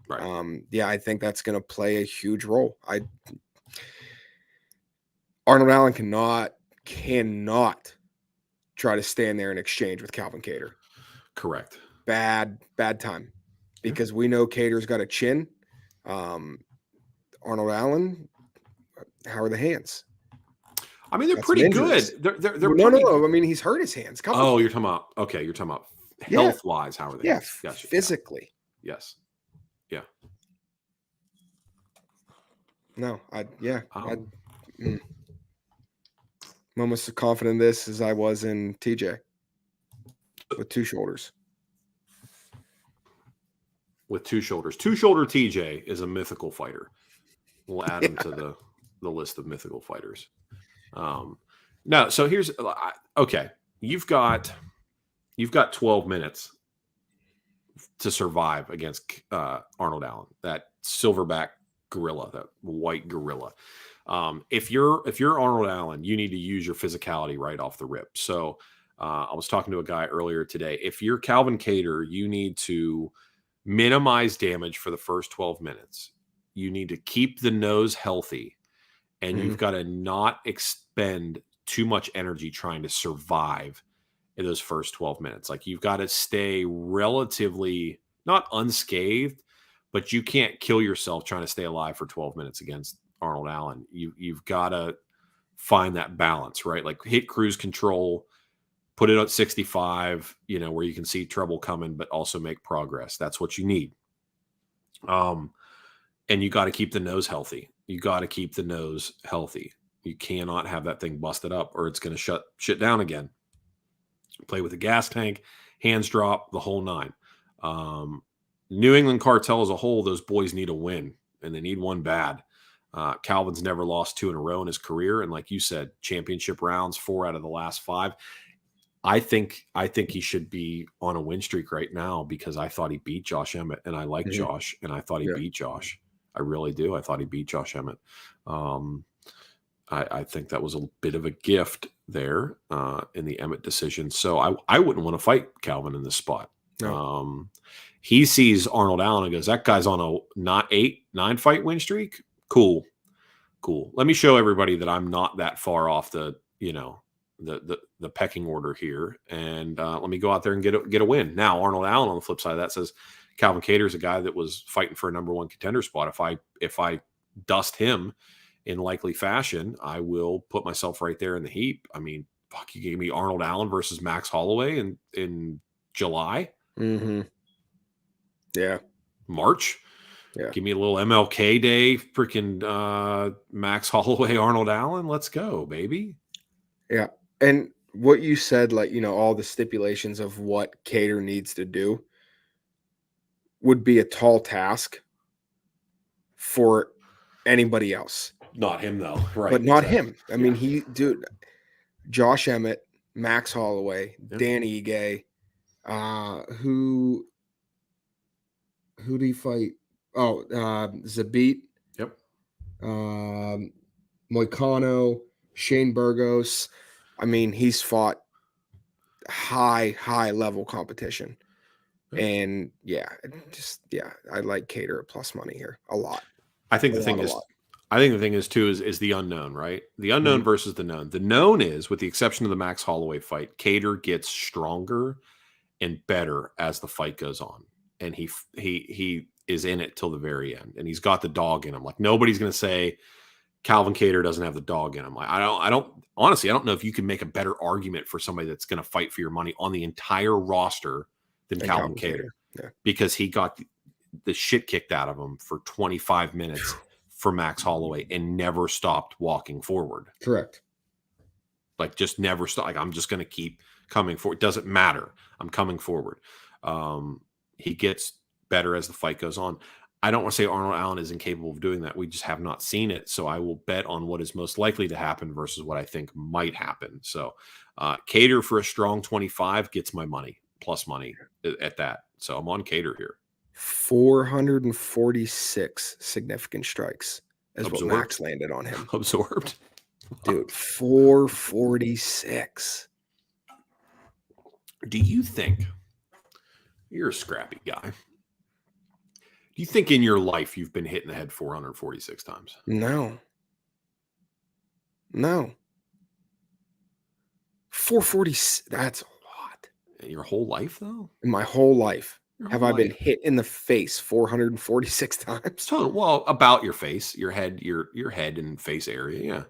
Right. I think that's going to play a huge role. Arnold Allen cannot try to stand there and exchange with Calvin Kattar. Correct. Bad time, because we know Kattar's got a chin. Arnold Allen, how are the hands? I mean, they're pretty good. They're no. I mean, he's hurt his hands. You're talking about health wise. How are they? Yeah, gotcha. Physically. Yes. Yeah. No, I'm almost as confident in this as I was in TJ with 2 shoulders. With 2 shoulders. 2-shoulder TJ is a mythical fighter. We'll add him to the list of mythical fighters. No, so here's okay. You've got 12 minutes to survive against Arnold Allen, that silverback gorilla, that white gorilla. If you're Arnold Allen, you need to use your physicality right off the rip. So I was talking to a guy earlier today. If you're Calvin Kattar, you need to minimize damage for the first 12 minutes. You need to keep the nose healthy, and you've got to not expend too much energy trying to survive in those first 12 minutes. Like, you've got to stay relatively not unscathed, but you can't kill yourself trying to stay alive for 12 minutes against Arnold Allen. You've got to find that balance, right? Like, hit cruise control, put it at 65, where you can see trouble coming, but also make progress. That's what you need. And you got to keep the nose healthy. You cannot have that thing busted up, or it's going to shut shit down again. Play with the gas tank, hands drop, the whole 9. New England cartel as a whole, those boys need a win, and they need one bad. Calvin's never lost 2 in a row in his career. And like you said, championship rounds, 4 out of the last 5. I think he should be on a win streak right now because I thought he beat Josh Emmett, and I like Josh, and I thought he beat Josh. I really do. I thought he beat Josh Emmett. I think that was a bit of a gift there in the Emmett decision. So I wouldn't want to fight Calvin in this spot. No. He sees Arnold Allen and goes, that guy's on a not 8-9 fight win streak. Cool. Let me show everybody that I'm not that far off the pecking order here. And let me go out there and get a win. Now, Arnold Allen on the flip side of that says Calvin Kattar is a guy that was fighting for a number one contender spot. If I dust him in likely fashion, I will put myself right there in the heap. I mean, fuck, you gave me Arnold Allen versus Max Holloway in July. Mm-hmm. Yeah. March. Yeah. Give me a little MLK Day, freaking Max Holloway, Arnold Allen. Let's go, baby. Yeah. And what you said, like, all the stipulations of what Kattar needs to do would be a tall task for anybody else. Not him, though. Right. But not him. I mean, Josh Emmett, Max Holloway, Dan Ige, who did he fight? Oh, Zabit. Yep. Moicano, Shane Burgos. I mean, he's fought high level competition. And I like Kattar at plus money here a lot. I think the thing is too is the unknown, right? The unknown versus the known. The known is, with the exception of the Max Holloway fight, Kattar gets stronger and better as the fight goes on, and he is in it till the very end, and he's got the dog in him. Like, nobody's going to say Calvin Kattar doesn't have the dog in him. Like, I don't honestly, I don't know if you can make a better argument for somebody that's going to fight for your money on the entire roster than Calvin Kattar. Yeah. Because he got the shit kicked out of him for 25 minutes for Max Holloway and never stopped walking forward. Correct. Like, just never stop. Like, I'm just going to keep coming forward. It doesn't matter. I'm coming forward. He gets better as the fight goes on. I don't want to say Arnold Allen is incapable of doing that. We just have not seen it. So I will bet on what is most likely to happen versus what I think might happen. So Kattar for a strong 25 gets my money, plus money at that. So I'm on Kattar here. 446 significant strikes is Absorbed. What Max landed on him. Absorbed. Dude, 446. Do you think, you're a scrappy guy, do you think in your life you've been hit in the head 446 times? No. 446, that's a lot. Your whole life, though? In my whole life. Have I been hit in the face 446 times? So, well, about your face, your head, your head and face area, yeah.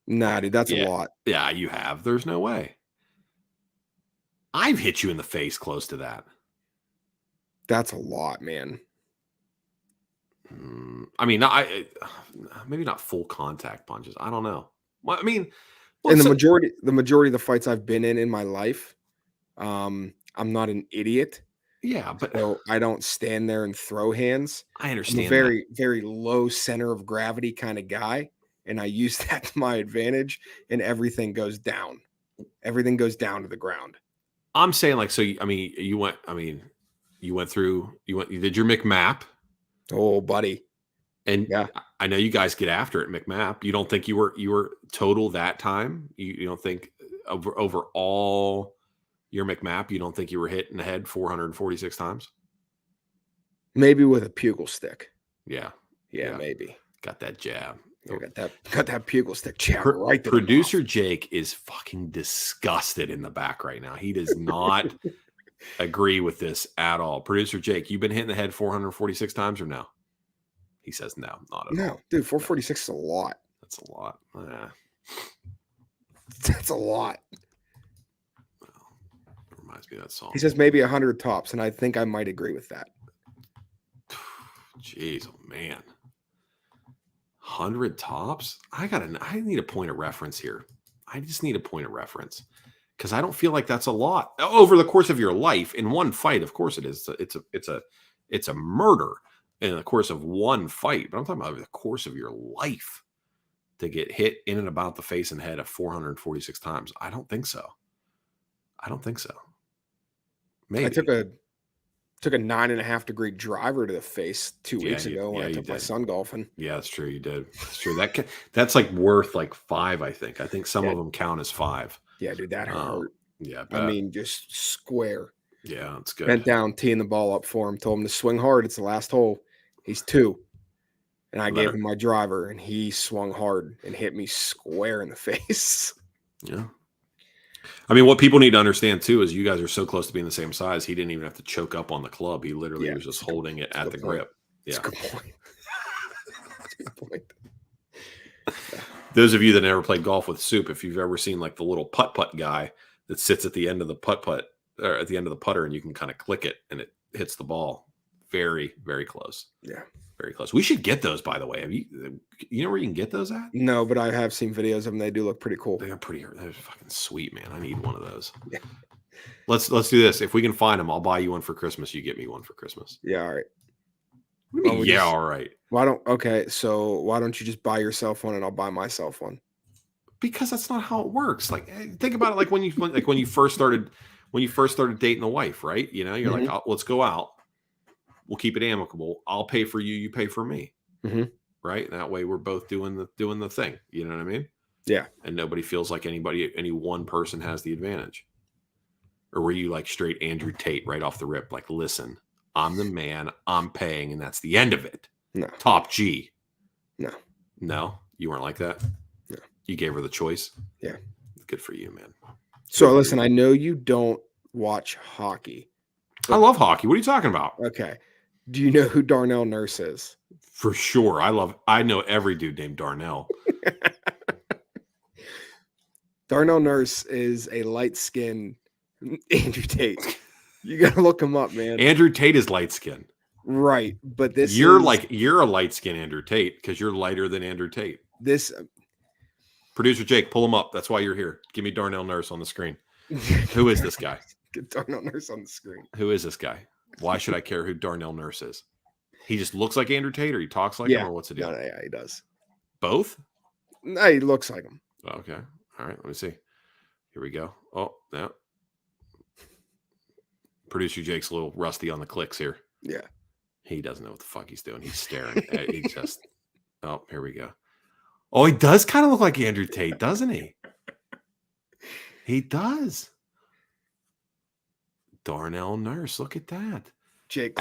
Nah, dude, that's a lot. Yeah, you have. There's no way. I've hit you in the face close to that. That's a lot, man. I mean, maybe not full contact punches. I don't know. Well, I mean, in the majority of the fights I've been in my life, I'm not an idiot. Yeah, but so I don't stand there and throw hands. I understand. I'm a very, very low center of gravity kind of guy, and I use that to my advantage. And everything goes down. Everything goes down to the ground. I'm saying, like, so. I mean, you did your McMap. Oh, buddy. And yeah, I know you guys get after it, McMap. You don't think you were total that time? You don't think over all your McMap, you don't think you were hit in the head 446 times? Maybe with a pugil stick. Yeah, maybe. Got that jab. Got that pugil stick jab right there. Producer Jake is fucking disgusted in the back right now. He does not agree with this at all. Producer Jake, you've been hit in the head 446 times or no? He says no, not at all. No, dude, 446 is a lot. That's a lot. That's a lot. Well, it reminds me of that song. He says maybe 100 tops, and I think I might agree with that. Jeez, oh man. 100 tops? I need a point of reference here. I just need a point of reference because I don't feel like that's a lot over the course of your life in one fight. Of course it is. It's a murder in the course of one fight, but I'm talking about over the course of your life to get hit in and about the face and head of 446 times? I don't think so. Maybe. I took a 9.5-degree driver to the face 2 weeks ago when I took my son golfing. Yeah, that's true. You did. That's true. That's like worth like 5, I think. I think some of them count as 5. Yeah, dude, that hurt. Yeah, I mean, just square. Yeah, that's good. Bent down, teeing the ball up for him, told him to swing hard. It's the last hole. He's 2. And I gave him my driver, and he swung hard and hit me square in the face. Yeah. I mean, what people need to understand, too, is you guys are so close to being the same size, he didn't even have to choke up on the club. He literally was just holding it at the grip. Yeah. That's a good point. That's a good point. Those of you that never played golf with Soup, if you've ever seen like the little putt-putt guy that sits at the end of the putt-putt, or at the end of the putter, and you can kind of click it, and it hits the ball. Very, very close. Yeah. Very close. We should get those, by the way. Have you know where you can get those at? No, but I have seen videos of them. They do look pretty cool. They're fucking sweet, man. I need one of those. Yeah. Let's do this. If we can find them, I'll buy you one for Christmas. You get me one for Christmas. Yeah, all right. What do you mean, all right. So why don't you just buy yourself one and I'll buy myself one? Because that's not how it works. Like, think about it like when you first started dating a wife, right? You know, you're like, let's go out. We'll keep it amicable. I'll pay for you. You pay for me. Mm-hmm. Right. And that way we're both doing the thing. You know what I mean? Yeah. And nobody feels like any one person has the advantage. Or were you like straight Andrew Tate right off the rip? Like, listen, I'm the man, I'm paying, and that's the end of it. No. Top G. No, you weren't like that. No. You gave her the choice. Yeah. Good for you, man. So listen, I know you don't watch hockey. I love hockey. What are you talking about? Okay. Do you know who Darnell Nurse is? For sure. I know every dude named Darnell. Darnell Nurse is a light-skinned Andrew Tate. You got to look him up, man. Andrew Tate is light-skinned. Right. But you're a light-skinned Andrew Tate because you're lighter than Andrew Tate. Producer Jake, pull him up. That's why you're here. Give me Darnell Nurse on the screen. Who is this guy? Get Darnell Nurse on the screen. Who is this guy? Why should I care who Darnell Nurse is? He just looks like Andrew Tate, or he talks like him, or what's the deal? No, yeah, he does. Both? No, he looks like him. Okay. All right. Let me see. Here we go. Oh, yeah. Producer Jake's a little rusty on the clicks here. Yeah. He doesn't know what the fuck he's doing. He's staring. He just. Oh, here we go. Oh, he does kind of look like Andrew Tate, doesn't he? He does. Darnell Nurse. Look at that. Jake,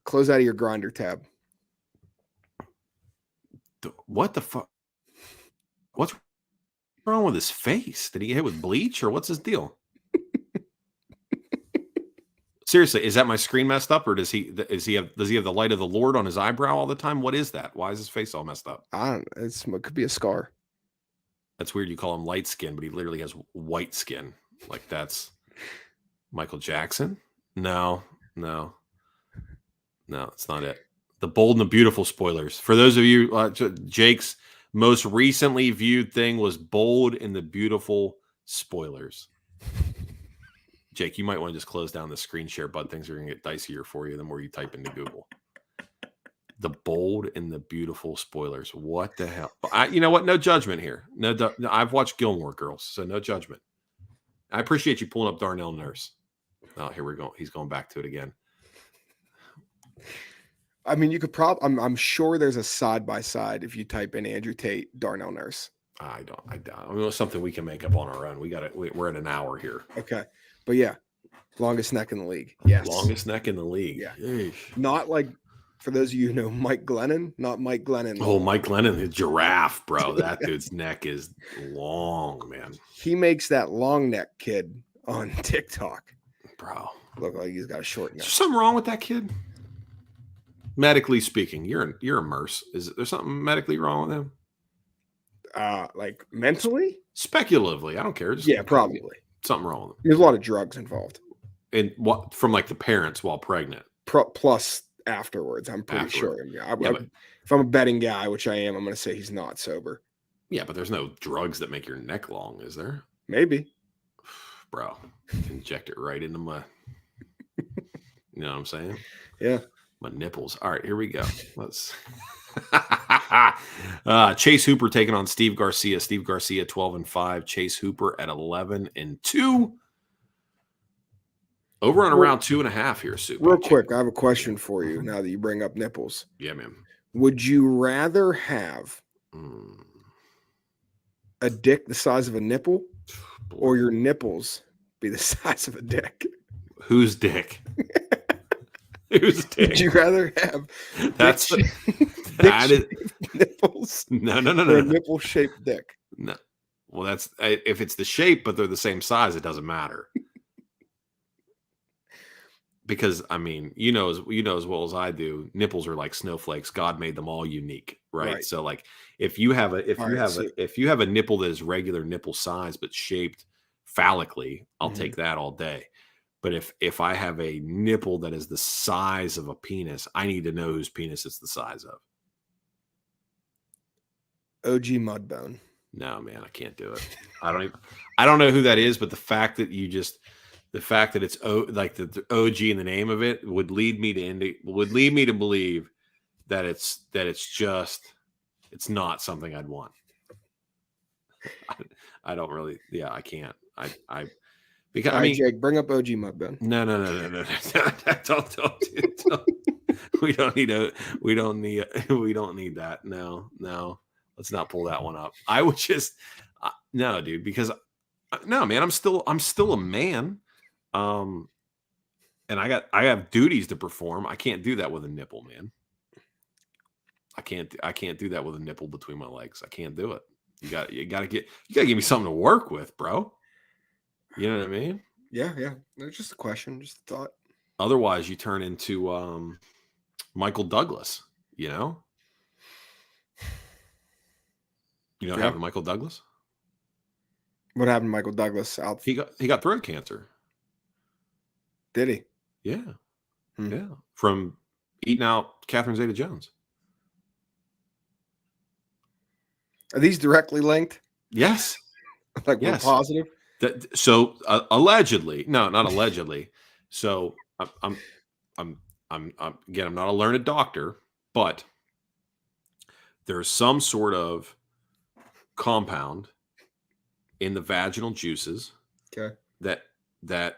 close out of your Grinder tab. What the fuck? What's wrong with his face? Did he get hit with bleach, or what's his deal? Seriously, is that my screen messed up, or does he have the light of the Lord on his eyebrow all the time? What is that? Why is his face all messed up? I don't know. It could be a scar. That's weird. You call him light skin, but he literally has white skin. Like that's Michael Jackson? No, it's not it. The Bold and the Beautiful spoilers. For those of you, Jake's most recently viewed thing was Bold and the Beautiful spoilers. Jake, you might want to just close down the screen share button. Things are going to get dicier for you the more you type into Google. The Bold and the Beautiful spoilers. What the hell? You know what? No judgment here. No, I've watched Gilmore Girls, so no judgment. I appreciate you pulling up Darnell Nurse. Oh, here we go. He's going back to it again. I mean, you could I'm sure there's a side by side if you type in Andrew Tate, Darnell Nurse. I doubt. I mean, it's something we can make up on our own. We're at an hour here. Okay. But yeah, longest neck in the league. Yes. Longest neck in the league. Yeah. Not like, for those of you who know Mike Glennon, not Mike Glennon. Oh, Mike Glennon, the giraffe, bro. That dude's neck is long, man. He makes that long neck kid on TikTok. Bro. Look like he's got a short neck. Is there something wrong with that kid? Medically speaking, you're a Merce. Is there something medically wrong with him? Like mentally? Speculatively. I don't care. Yeah, probably. Something wrong with him. There's a lot of drugs involved. And what from like the parents while pregnant? Plus afterwards, I'm pretty sure. If I'm a betting guy, which I am, I'm going to say he's not sober. Yeah, but there's no drugs that make your neck long, is there? Maybe. Bro, inject it right into my, you know what I'm saying? Yeah. My nipples. All right, here we go. Let's. Chase Hooper taking on Steve Garcia. Steve Garcia 12-5. Chase Hooper at 11-2. Over and around 2.5 here, Super. Real quick, I have a question for you now that you bring up nipples. Yeah, man. Would you rather have a dick the size of a nipple or your nipples be the size of a dick? Whose dick? Whose dick? Would you rather have nipples? No. Or a nipple-shaped dick? No. Well, that's if it's the shape, but they're the same size, it doesn't matter. Because I mean, you know as well as I do, nipples are like snowflakes. God made them all unique, right? So like if you have a nipple that is regular nipple size but shaped phallically, I'll take that all day. But if I have a nipple that is the size of a penis, I need to know whose penis it's the size of. OG Mudbone. No, man, I can't do it. I don't know who that is, but the fact that it's like the OG in the name of it would lead me to believe that it's not something I'd want. I don't really. Yeah, I can't. Because I mean, Jake, bring up OG Mudbone. No. Don't. We don't need that. No. Let's not pull that one up. I would just no, dude. Because no, man. I'm still a man. And I have duties to perform. I can't do that with a nipple, man. I can't do that with a nipple between my legs. I can't do it. You gotta give me something to work with, bro. You know what I mean? Yeah. It's just a question, just a thought. Otherwise, you turn into Michael Douglas. You know what happened to Michael Douglas? What happened to Michael Douglas? He got throat cancer. Did he? Yeah. Yeah. From eating out Catherine Zeta-Jones. Are these directly linked? Yes. Like we're positive? So allegedly, no, not allegedly. So I'm again, I'm not a learned doctor, but there's some sort of compound in the vaginal juices that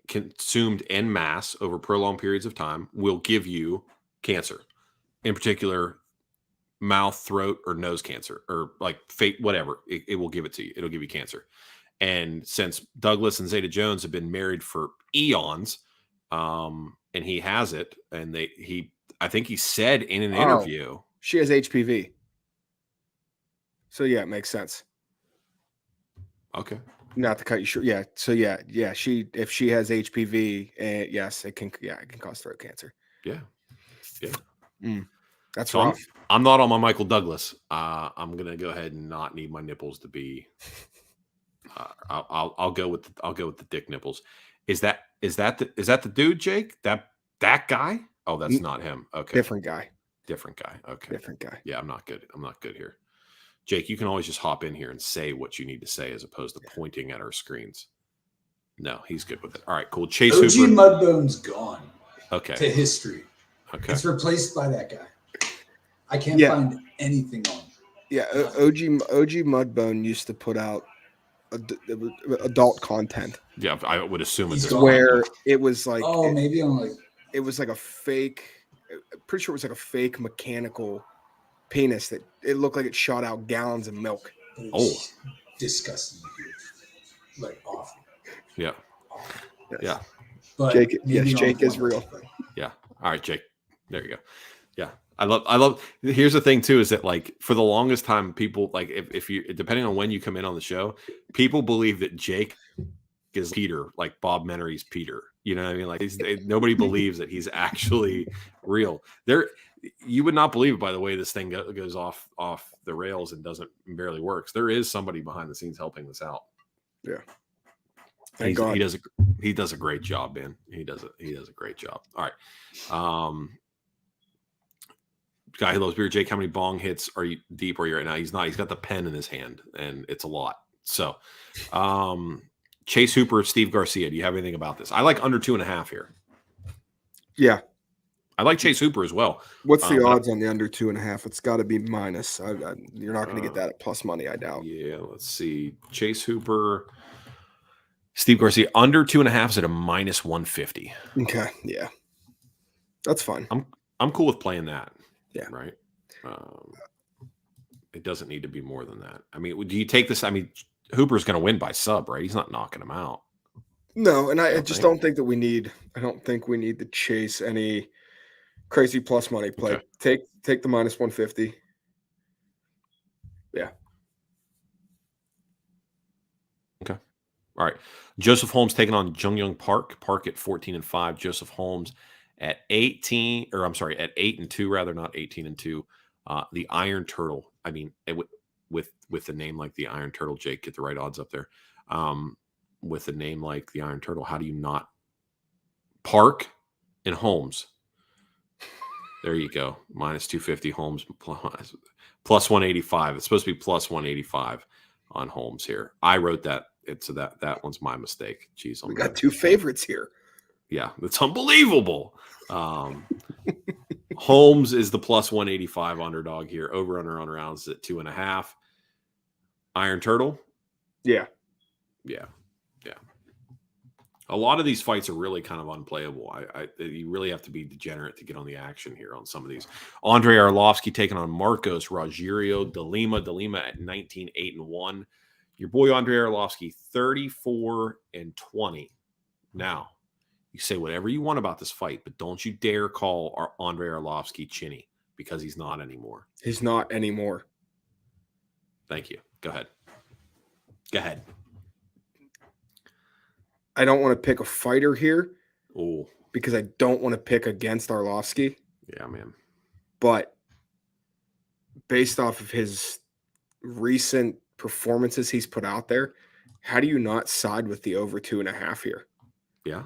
consumed en masse over prolonged periods of time will give you cancer, in particular mouth, throat, or nose cancer, or like whatever. It will give it to you. It'll give you cancer. And since Douglas and Zeta-Jones have been married for eons, and he has it, and I think he said in an interview, she has HPV. So yeah, it makes sense. Okay. Not to cut you short. Yeah. So yeah. If she has HPV, yes, it can cause throat cancer. Yeah. That's rough. I'm not on my Michael Douglas. I'm gonna go ahead and not need my nipples to be. I'll go with the dick nipples. Is that the dude, Jake? That guy? Oh, that's not him. Okay. Different guy. Okay. Different guy. Yeah, I'm not good here. Jake, you can always just hop in here and say what you need to say as opposed to pointing at our screens. No, he's good with it. All right, cool. Chase OG Hooper. Mudbone's gone. Okay. To history. Okay. It's replaced by that guy. I can't find anything on. Yeah, OG Mudbone used to put out adult content. Yeah, I would assume it's where it was like maybe on like it was like a fake. I'm pretty sure it was like a fake mechanical penis that it looked like it shot out gallons of milk. Disgusting. Like awful. Yeah. Yes. Yeah. But Jake is real. Yeah. All right, Jake. There you go. Yeah. I love here's the thing too, is that like for the longest time, people like if you depending on when you come in on the show, people believe that Jake is Peter, like Bob Menery's Peter. You know what I mean? Like nobody believes that he's actually real. You would not believe it by the way this thing goes off the rails and barely works. There is somebody behind the scenes helping this out. Yeah. He does a great job, man. He does a great job. All right. Guy who loves beer, Jake, how many bong hits are you deep are you right now? He's not. He's got the pen in his hand, and it's a lot. So, Chase Hooper, Steve Garcia. Do you have anything about this? I like under 2.5 here. Yeah. I like Chase Hooper as well. What's the odds on the under 2.5? It's got to be minus. You're not going to get that at plus money, I doubt. Yeah, let's see. Chase Hooper, Steve Garcia, under 2.5 is at a minus 150. Okay, yeah, that's fine. I'm cool with playing that. Yeah, right. It doesn't need to be more than that. I mean, do you take this? I mean, Hooper's going to win by sub, right? He's not knocking him out. No, and I just don't think that we need. I don't think we need to chase any crazy plus money play. Okay. Take the minus 150. Yeah. Okay. All right. Joseph Holmes taking on Jung Park. Park at 14-5. Joseph Holmes at 18, or I'm sorry, at 8-2, rather, not 18-2. The Iron Turtle. I mean, with a name like the Iron Turtle, Jake, get the right odds up there. With a name like the Iron Turtle, how do you not? Park and Holmes. There you go. Minus 250 Holmes, plus 185. It's supposed to be plus 185 on Holmes here. I wrote that. So that one's my mistake. Jeez, we got two favorites here. Yeah, it's unbelievable. Holmes is the plus 185 underdog here. Over under on rounds at 2.5. Iron Turtle. Yeah. A lot of these fights are really kind of unplayable. You really have to be degenerate to get on the action here on some of these. Andre Arlovsky taking on Marcos Rogerio de Lima. De Lima at 19-8-1. Your boy Andre Arlovsky 34-20. Now, you say whatever you want about this fight, but don't you dare call our Andre Arlovsky chinny, because he's not anymore. He's not anymore. Thank you. Go ahead. I don't want to pick a fighter here. Oh, because I don't want to pick against Arlovsky. Yeah, man. But based off of his recent performances he's put out there, how do you not side with the over 2.5 here? Yeah.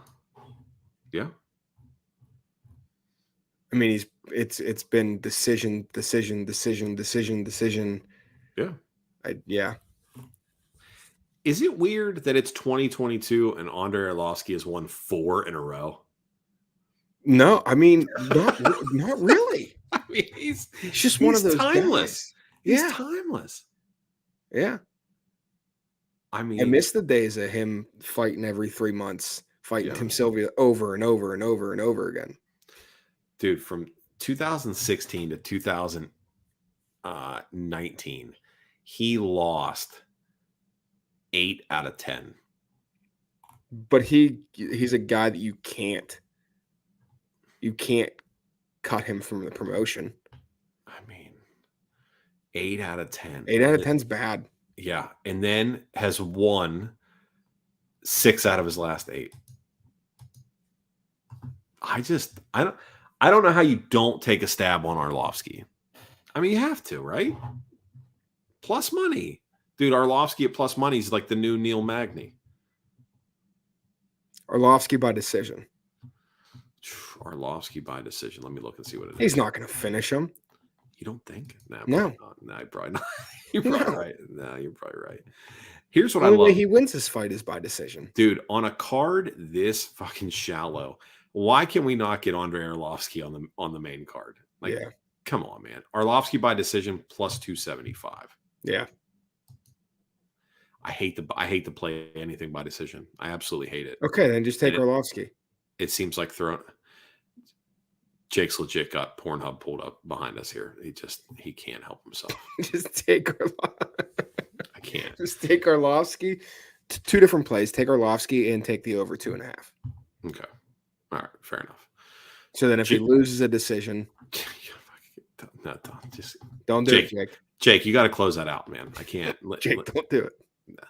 I mean, it's been decision. Yeah. Yeah. Is it weird that it's 2022 and Andre Arlovsky has won 4 in a row? No, I mean, not really. I mean, he's just one of those timeless. Guys. He's timeless. Yeah. I mean, I miss the days of him fighting every 3 months, fighting Tim Sylvia over and over and over and over again. Dude, from 2016 to 2019, he lost 8 out of 10. But he's a guy that you can't cut him from the promotion. I mean, 8 out of 10. 8 out of 10's bad. Yeah, and then has won 6 out of his last 8. I don't know how you don't take a stab on Arlovsky. I mean, you have to, right? Plus money. Dude, Arlovsky at plus money is like the new Neil Magny. Arlovsky by decision. Arlovsky by decision. Let me look and see what it is. He's not going to finish him. You don't think? No. No, probably not. You're probably right. No, you're probably right. Here's what I love. The way he wins his fight is by decision. Dude, on a card this fucking shallow, why can we not get Andre Arlovsky on the main card? Like, yeah. Come on, man. Arlovsky by decision plus 275. Yeah. I hate to play anything by decision. I absolutely hate it. Okay, then just take Arlovsky. It seems like Jake's legit got Pornhub pulled up behind us here. He can't help himself. Just take I can't. Just take Arlovsky. 2 different plays. Take Arlovsky and take the over 2.5. Okay. All right. Fair enough. So then if he loses a decision. No, don't do it, Jake. Jake, you got to close that out, man. I can't. Jake, don't do it. No.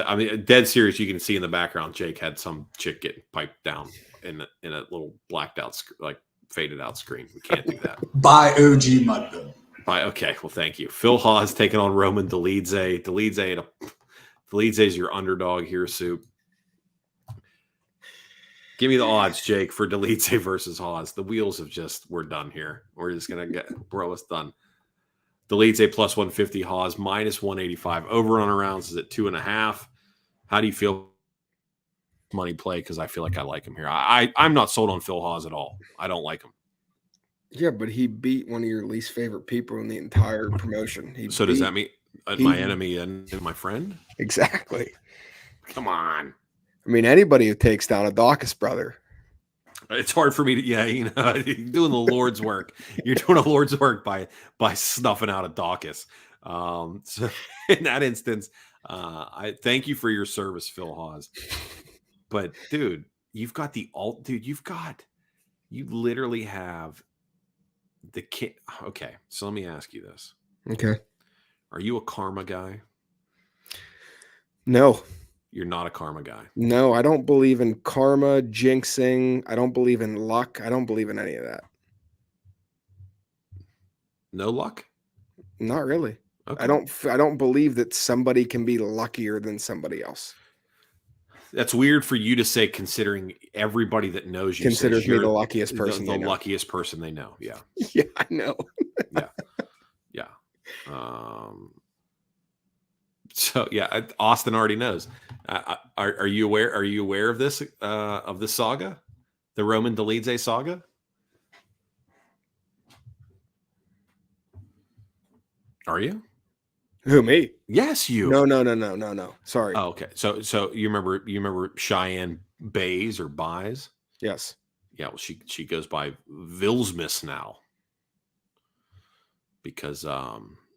I mean, dead serious. You can see in the background, Jake had some chick getting piped down in a little blacked out, like faded out screen. We can't do that. By OG Mudville. Okay. Well, thank you. Phil Hawes taking on Roman Dolidze. Dolidze is your underdog here, Soup. Give me the odds, Jake, for Dolidze versus Hawes. The wheels we're done here. We're just going to we're almost done. Dolidze plus 150, Hawes minus 185. Over on rounds is at 2.5. How do you feel money play because I feel like I like him here. I'm not sold on Phil Hawes at all. I don't like him. Yeah, but he beat one of your least favorite people in the entire promotion. Does that mean my enemy and my friend? Exactly. Come on. I mean, anybody who takes down a Dawkins brother. It's hard for me to, you're doing the Lord's work. You're doing the Lord's work by snuffing out a Dawkins. So in that instance, I thank you for your service, Phil Hawes. But dude, you've got the alt, dude. You literally have the kid. Okay, so let me ask you this. Okay. Are you a karma guy? No. You're not a karma guy. No, I don't believe in karma, jinxing. I don't believe in luck. I don't believe in any of that. No luck? Not really. Okay. I don't believe that somebody can be luckier than somebody else. That's weird for you to say, considering everybody that knows you considers me the luckiest person. The luckiest person they know. Yeah. Yeah, I know. Yeah. So yeah, Austin already knows. Are you aware? Are you aware of this saga, the Roman Dolidze saga? Are you? Who, me? Yes, you. No. Sorry. Oh, okay. So you remember Cheyenne Bays or Buys? Yes. Yeah. Well, she goes by Vilsmus now because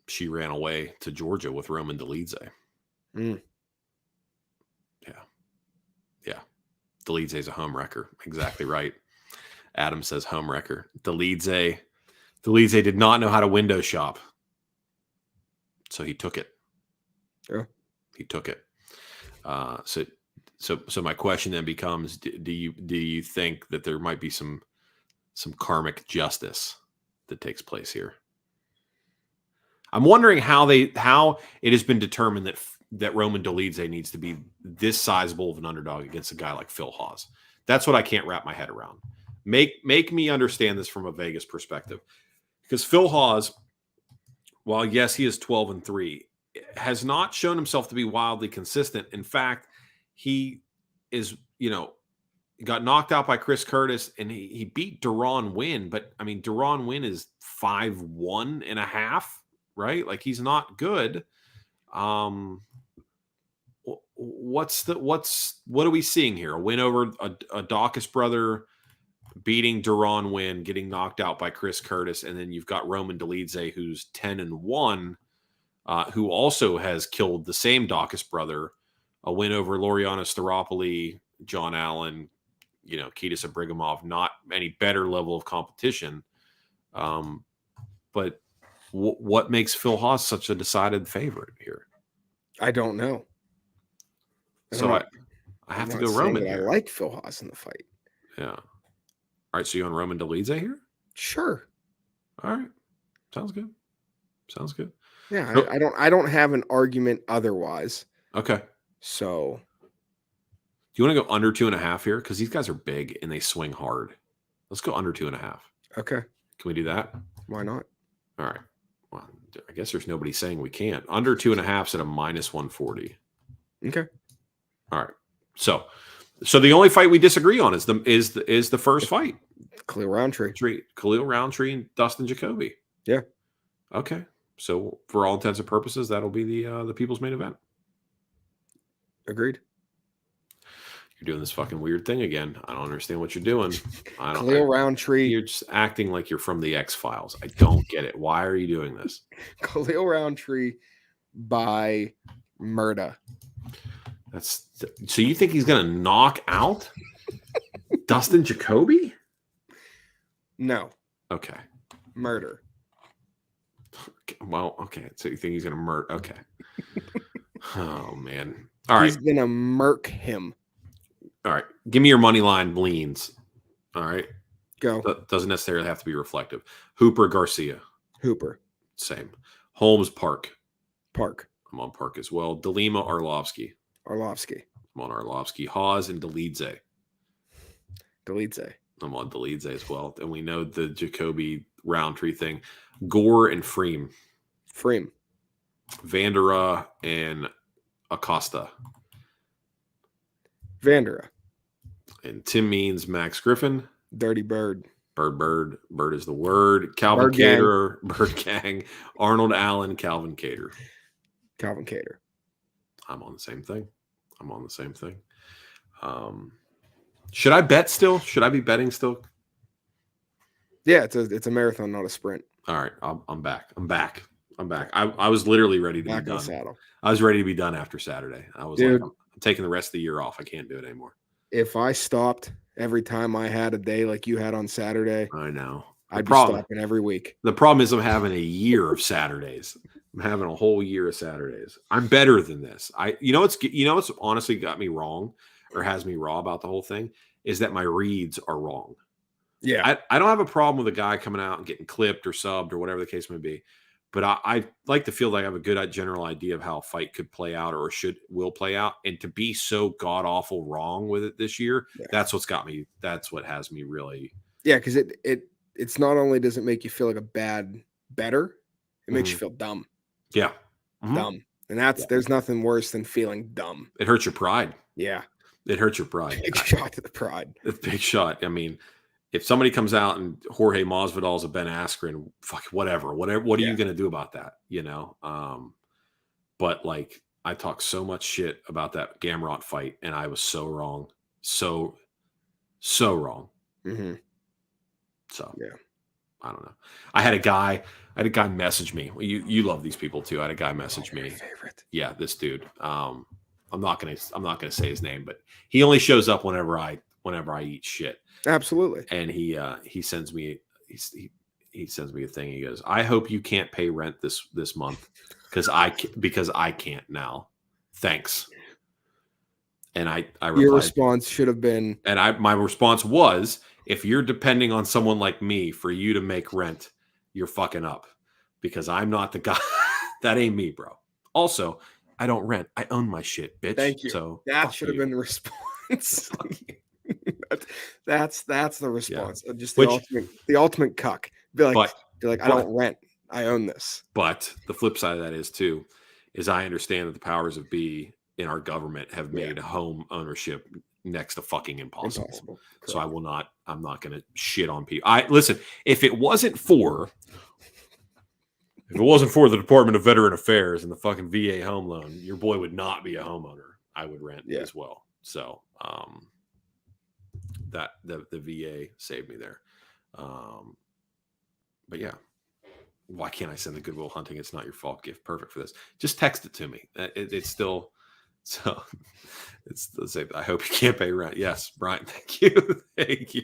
she ran away to Georgia with Roman Dolidze. Mm. Yeah. Dolidze's a home wrecker. Exactly right. Adam says home wrecker. Dolidze did not know how to window shop. So he took it. Yeah. He took it. So my question then becomes, do you think that there might be some karmic justice that takes place here? I'm wondering how it has been determined that Roman Dolidze needs to be this sizable of an underdog against a guy like Phil Hawes. That's what I can't wrap my head around. Make me understand this from a Vegas perspective, because Phil Hawes, while yes, he is 12-3, has not shown himself to be wildly consistent. In fact, he is, got knocked out by Chris Curtis, and he beat Deron Wynn. But I mean, Deron Wynn is 5'1.5", right? Like, he's not good. What are we seeing here? A win over a Dawkins brother, beating Deron Wynn, getting knocked out by Chris Curtis, and then you've got Roman Dolidze, who's 10-1, who also has killed the same Dawkins brother. A win over Loriano Staropoli, John Allen, Kitas Abrigimov. Not any better level of competition. But what makes Phil Hawes such a decided favorite here? I don't know. I have to go Roman here. I like Phil Hawes in the fight. Yeah. All right, so you on Roman Dolidze here? Sure. All right. Sounds good. Yeah, So, I don't have an argument otherwise. Okay. So, do you want to go under 2.5 here? Because these guys are big and they swing hard. Let's go under 2.5. Okay. Can we do that? Why not? All right. Well, I guess there's nobody saying we can't. Under 2.5 at a -140. Okay. All right. So the only fight we disagree on is the first fight. Khalil Roundtree and Dustin Jacoby. Yeah. Okay. So for all intents and purposes, that'll be the people's main event. Agreed. You're doing this fucking weird thing again. I don't understand what you're doing. Khalil Roundtree. You're just acting like you're from the X-Files. I don't get it. Why are you doing this? Khalil Roundtree by Murda. So you think he's going to knock out Dustin Jacoby? No. Okay. Murder. Well, okay. So you think he's going to murder? Okay. Oh, man. All right. He's going to murk him. All right. Give me your money line leans. All right. Go. Doesn't necessarily have to be reflective. Hooper Garcia. Hooper. Same. Holmes Park. Park. I'm on Park as well. Delima Arlovsky. Arlovsky. I'm on Arlovsky. Hawes and Dolidze. Dolidze. I'm on Dolidze as well. And we know the Jacoby Roundtree thing. Gore and Freem. Vandera. and Acosta. Vandera. And Tim means Max Griffin. Dirty Bird. Bird is the word. Calvin Bird Cater, Bird Gang, Arnold Allen, Calvin Cater. Calvin Cater. I'm on the same thing. Should I bet still? Should I be betting still? Yeah, it's a marathon, not a sprint. All right, I'm back. I was literally ready to be done. Saddle. I was ready to be done after Saturday. I was like, I'm taking the rest of the year off. I can't do it anymore. If I stopped every time I had a day like you had on Saturday, I know. I'd be stopping every week. The problem is I'm having a year of Saturdays. I'm having a whole year of Saturdays. I'm better than this. You know what's honestly got me wrong or has me raw about the whole thing is that my reads are wrong. Yeah. I don't have a problem with a guy coming out and getting clipped or subbed or whatever the case may be. But I like to feel like I have a good general idea of how a fight could play out or will play out. And to be so god awful wrong with it this year, that's what's got me. That's what has me really. Yeah, because it's not only does it make you feel like a bad better, it makes you feel dumb. Yeah. Dumb. And there's nothing worse than feeling dumb. It hurts your pride. Yeah. It hurts your pride. Big shot to the pride. A big shot. I mean, if somebody comes out and Jorge Masvidal is a Ben Askren, fuck whatever, what are you going to do about that? You know? But like I talked so much shit about that Gamrot fight and I was so wrong. So wrong. Mm-hmm. So yeah. I don't know. I had a guy message me. You love these people too. I had a guy message me. Favorite. Yeah, this dude. I'm not gonna say his name, but he only shows up whenever I eat shit. Absolutely. And he sends me he sends me a thing. He goes, "I hope you can't pay rent this month because I can't now. Thanks." And I replied, your response should have been, and my response was, if you're depending on someone like me for you to make rent, you're fucking up because I'm not the guy. That ain't me, bro. Also, I don't rent. I own my shit, bitch. Thank you. So that should have been the response. That's the response. Yeah. Just the ultimate cuck. Be like, I don't rent. I own this. But the flip side of that is I understand that the powers of be in our government have made home ownership next to fucking impossible. So I'm not going to shit on people. Listen, if it wasn't for the Department of Veteran Affairs and the fucking VA home loan, your boy would not be a homeowner. I would rent as well. So, that the VA saved me there. But yeah, why can't I send the Goodwill Hunting It's Not Your Fault gift? Perfect for this. Just text it to me. It's still, so it's the same. I hope you can't pay rent. Yes, Brian. Thank you. Thank you.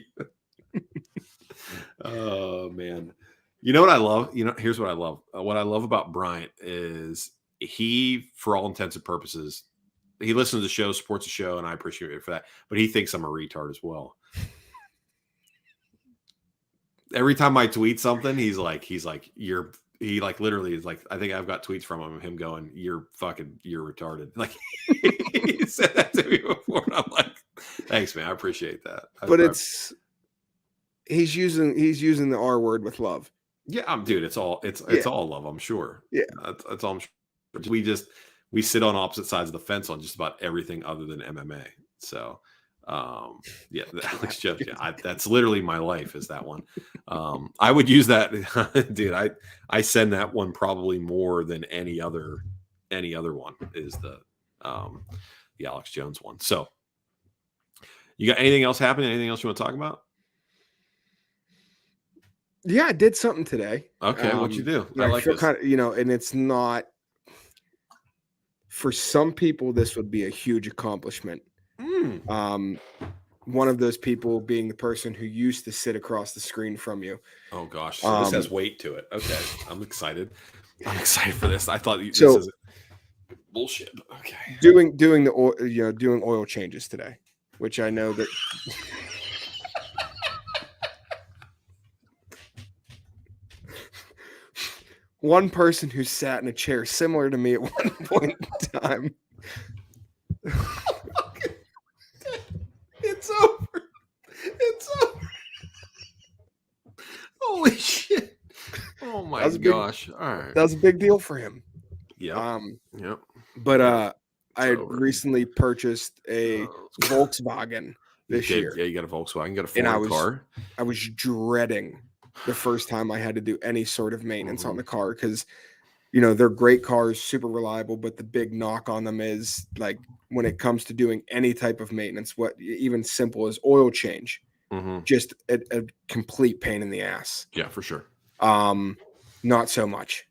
Oh man. You know what I love? Here's what I love. What I love about Bryant is he, for all intents and purposes, he listens to the show, supports the show, and I appreciate it for that. But he thinks I'm a retard as well. Every time I tweet something, he literally is like, I think I've got tweets from him going, you're retarded. Like he said that to me before. And I'm like, thanks, man. I appreciate that. But he's using the R word with love. Yeah, dude, it's all love, I'm sure. Yeah. That's all I'm sure. We sit on opposite sides of the fence on just about everything other than MMA. So, the Alex Jones, that's literally my life is that one. I would use that, dude. I send that one probably more than any other one is the Alex Jones one. So, you got anything else happening? Anything else you want to talk about? Yeah, I did something today. Okay, what'd you do? I like this. Kind of, and it's not. For some people, this would be a huge accomplishment. One of those people being the person who used to sit across the screen from you. Oh gosh, so this has weight to it. Okay, I'm excited. I'm excited for this. I thought this is bullshit. Okay, doing oil changes today, which I know that. One person who sat in a chair similar to me at one point in time. It's over. It's over. Holy shit. Oh my gosh. All right. That was a big deal for him. Yeah. But I had recently purchased a Volkswagen this year. Yeah, you got a Volkswagen, got a And foreign car. I was dreading the first time I had to do any sort of maintenance on the car because, they're great cars, super reliable, but the big knock on them is like when it comes to doing any type of maintenance, what even simple as oil change, just a complete pain in the ass. Yeah, for sure. Not so much.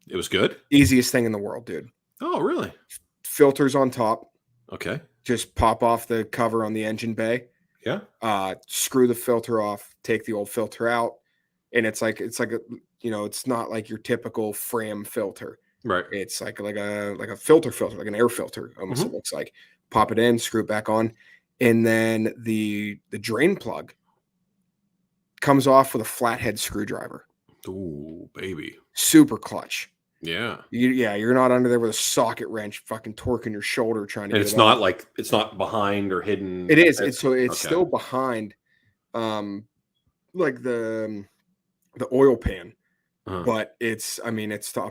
It was good. Easiest thing in the world, dude. Oh, really? Filters on top. Okay. Just pop off the cover on the engine bay. Yeah. Screw the filter off, take the old filter out. And it's like it's not like your typical Fram filter. Right. It's like a filter, like an air filter, almost it looks like. Pop it in, screw it back on. And then the drain plug comes off with a flathead screwdriver. Ooh, baby. Super clutch. Yeah. You're not under there with a socket wrench fucking torquing your shoulder trying to and get it's it not off. like it's not behind or hidden. It is. It's okay. still behind like the oil pan. But it's I'm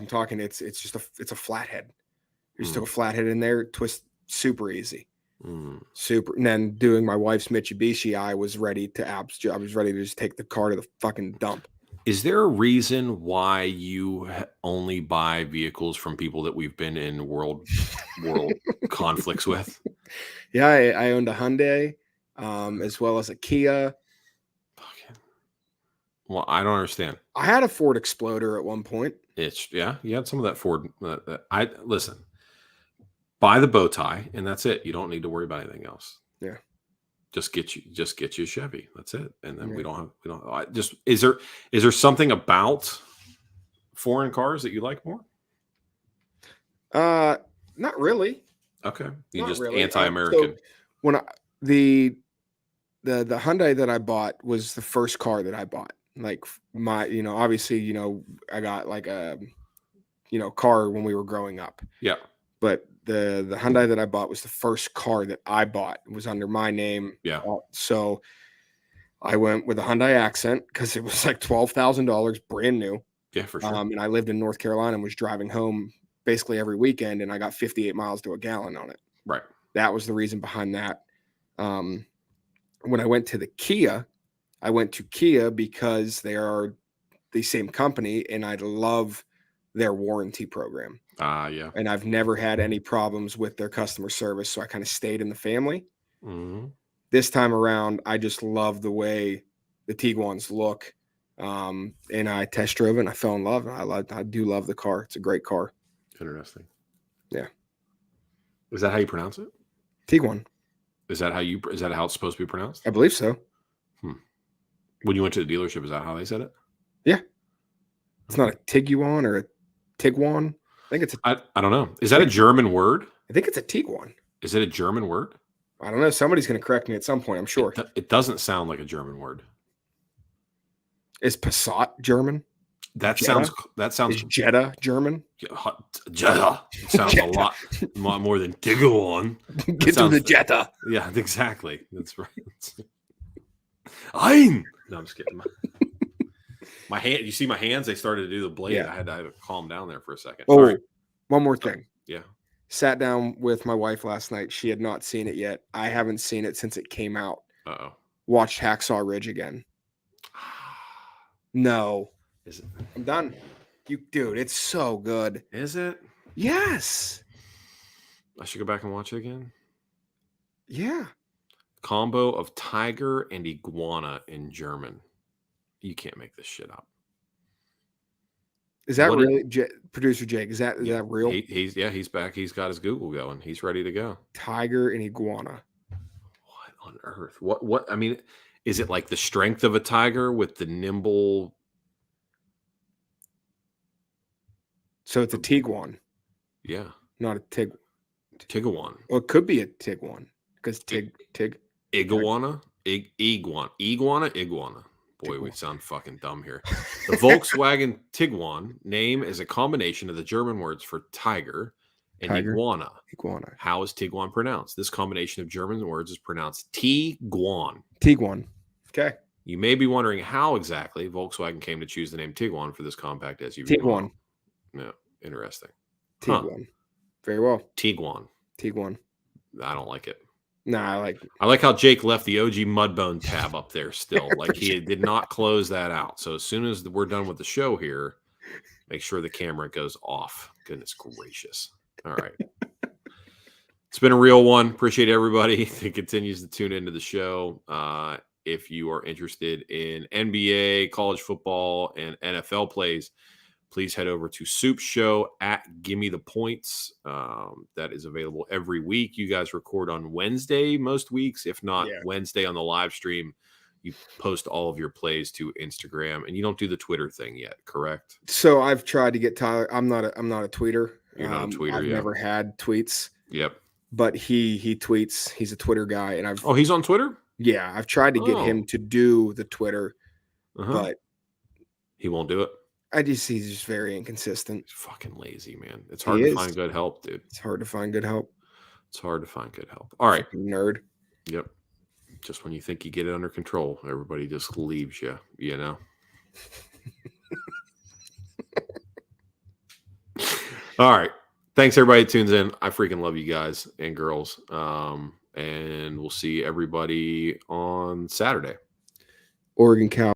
talking it's just a flathead. You just took a flathead in there, twist, super easy. Super. And then doing my wife's Mitsubishi, I was ready to just take the car to the fucking dump. Is there a reason why you only buy vehicles from people that we've been in world conflicts with? Yeah, I owned a Hyundai, as well as a Kia. Well, I don't understand. I had a Ford Exploder at one point. You had some of that Ford. Listen, buy the bow tie, and that's it. You don't need to worry about anything else. Yeah. Just get you a Chevy. That's it. And then is there something about foreign cars that you like more? Not really. Okay. You Not just really. anti-American. So when the Hyundai that I bought was the first car that I bought. Like obviously, I got like a, car when we were growing up. Yeah. But the Hyundai that I bought was the first car that I bought. It was under my name. Yeah. So I went with a Hyundai Accent because it was like $12,000 brand new. Yeah, for sure. And I lived in North Carolina and was driving home basically every weekend, and I got 58 miles to a gallon on it. Right. That was the reason behind that. When I went to the Kia, I went to Kia because they are the same company, and I love their warranty program. Yeah. And I've never had any problems with their customer service, so I kind of stayed in the family. This time around, I just love the way the Tiguan's look, and I test drove it, and I fell in love. And I do love the car. It's a great car. Interesting. Yeah. Is that how you pronounce it? Tiguan. Is that how it's supposed to be pronounced? I believe so. When you went to the dealership, is that how they said it? Yeah. It's not a Tiguan or a Tiguan. I think it's I don't know. Is that a German word? I think it's a Tiguan. Is it a German word? I don't know. Somebody's going to correct me at some point, I'm sure. It doesn't sound like a German word. Is Passat German? That Jetta? sounds Is Jetta German? Jetta. It sounds a lot more than Tiguan. Get to the Jetta. Yeah, exactly. That's right. Ein. No, I'm just kidding. My hand. You see my hands? They started to do the blade. Yeah. I had to calm down there for a second. Oh, sorry. one more thing. Yeah. Sat down with my wife last night. She had not seen it yet. I haven't seen it since it came out. Uh-oh. Watched Hacksaw Ridge again. No. Is it? I'm done. Dude, it's so good. Is it? Yes. I should go back and watch it again. Yeah. Combo of tiger and iguana in German. You can't make this shit up. Is that really, Producer Jake? Is that real? He's back. He's got his Google going. He's ready to go. Tiger and iguana. What on earth? What? I mean, is it like the strength of a tiger with the nimble? So it's a Tiguan. Yeah. Not a Tiguan. Well, it could be a Tiguan because Iguana. Iguana. Boy, we sound fucking dumb here. The Volkswagen Tiguan name is a combination of the German words for tiger and iguana. Iguana. How is Tiguan pronounced? This combination of German words is pronounced Tiguan. Tiguan. Okay. You may be wondering how exactly Volkswagen came to choose the name Tiguan for this compact SUV. Tiguan. Yeah, interesting. Tiguan. Very well. Tiguan. Tiguan. I don't like it. Nah, I like how Jake left the OG Mudbone tab up there still. Like he did not close that out. So as soon as we're done with the show here, make sure the camera goes off. Goodness gracious. All right. It's been a real one. Appreciate everybody that continues to tune into the show. If you are interested in NBA, college football, and NFL plays, please head over to Soup Show at Gimme the Points. That is available every week. You guys record on Wednesday most weeks. If not Wednesday on the live stream, you post all of your plays to Instagram, and you don't do the Twitter thing yet, correct? So I've tried to get Tyler. I'm not a tweeter. You're not a tweeter. I've never had tweets. Yep. But he tweets. He's a Twitter guy, and he's on Twitter. Yeah, I've tried to get him to do the Twitter, but he won't do it. He's just very inconsistent. He's fucking lazy, man. It's hard to find good help, dude. It's hard to find good help. It's hard to find good help. All right. Nerd. Yep. Just when you think you get it under control, everybody just leaves you, you know? All right. Thanks, everybody that tunes in. I freaking love you guys and girls. And we'll see everybody on Saturday. Oregon Cow.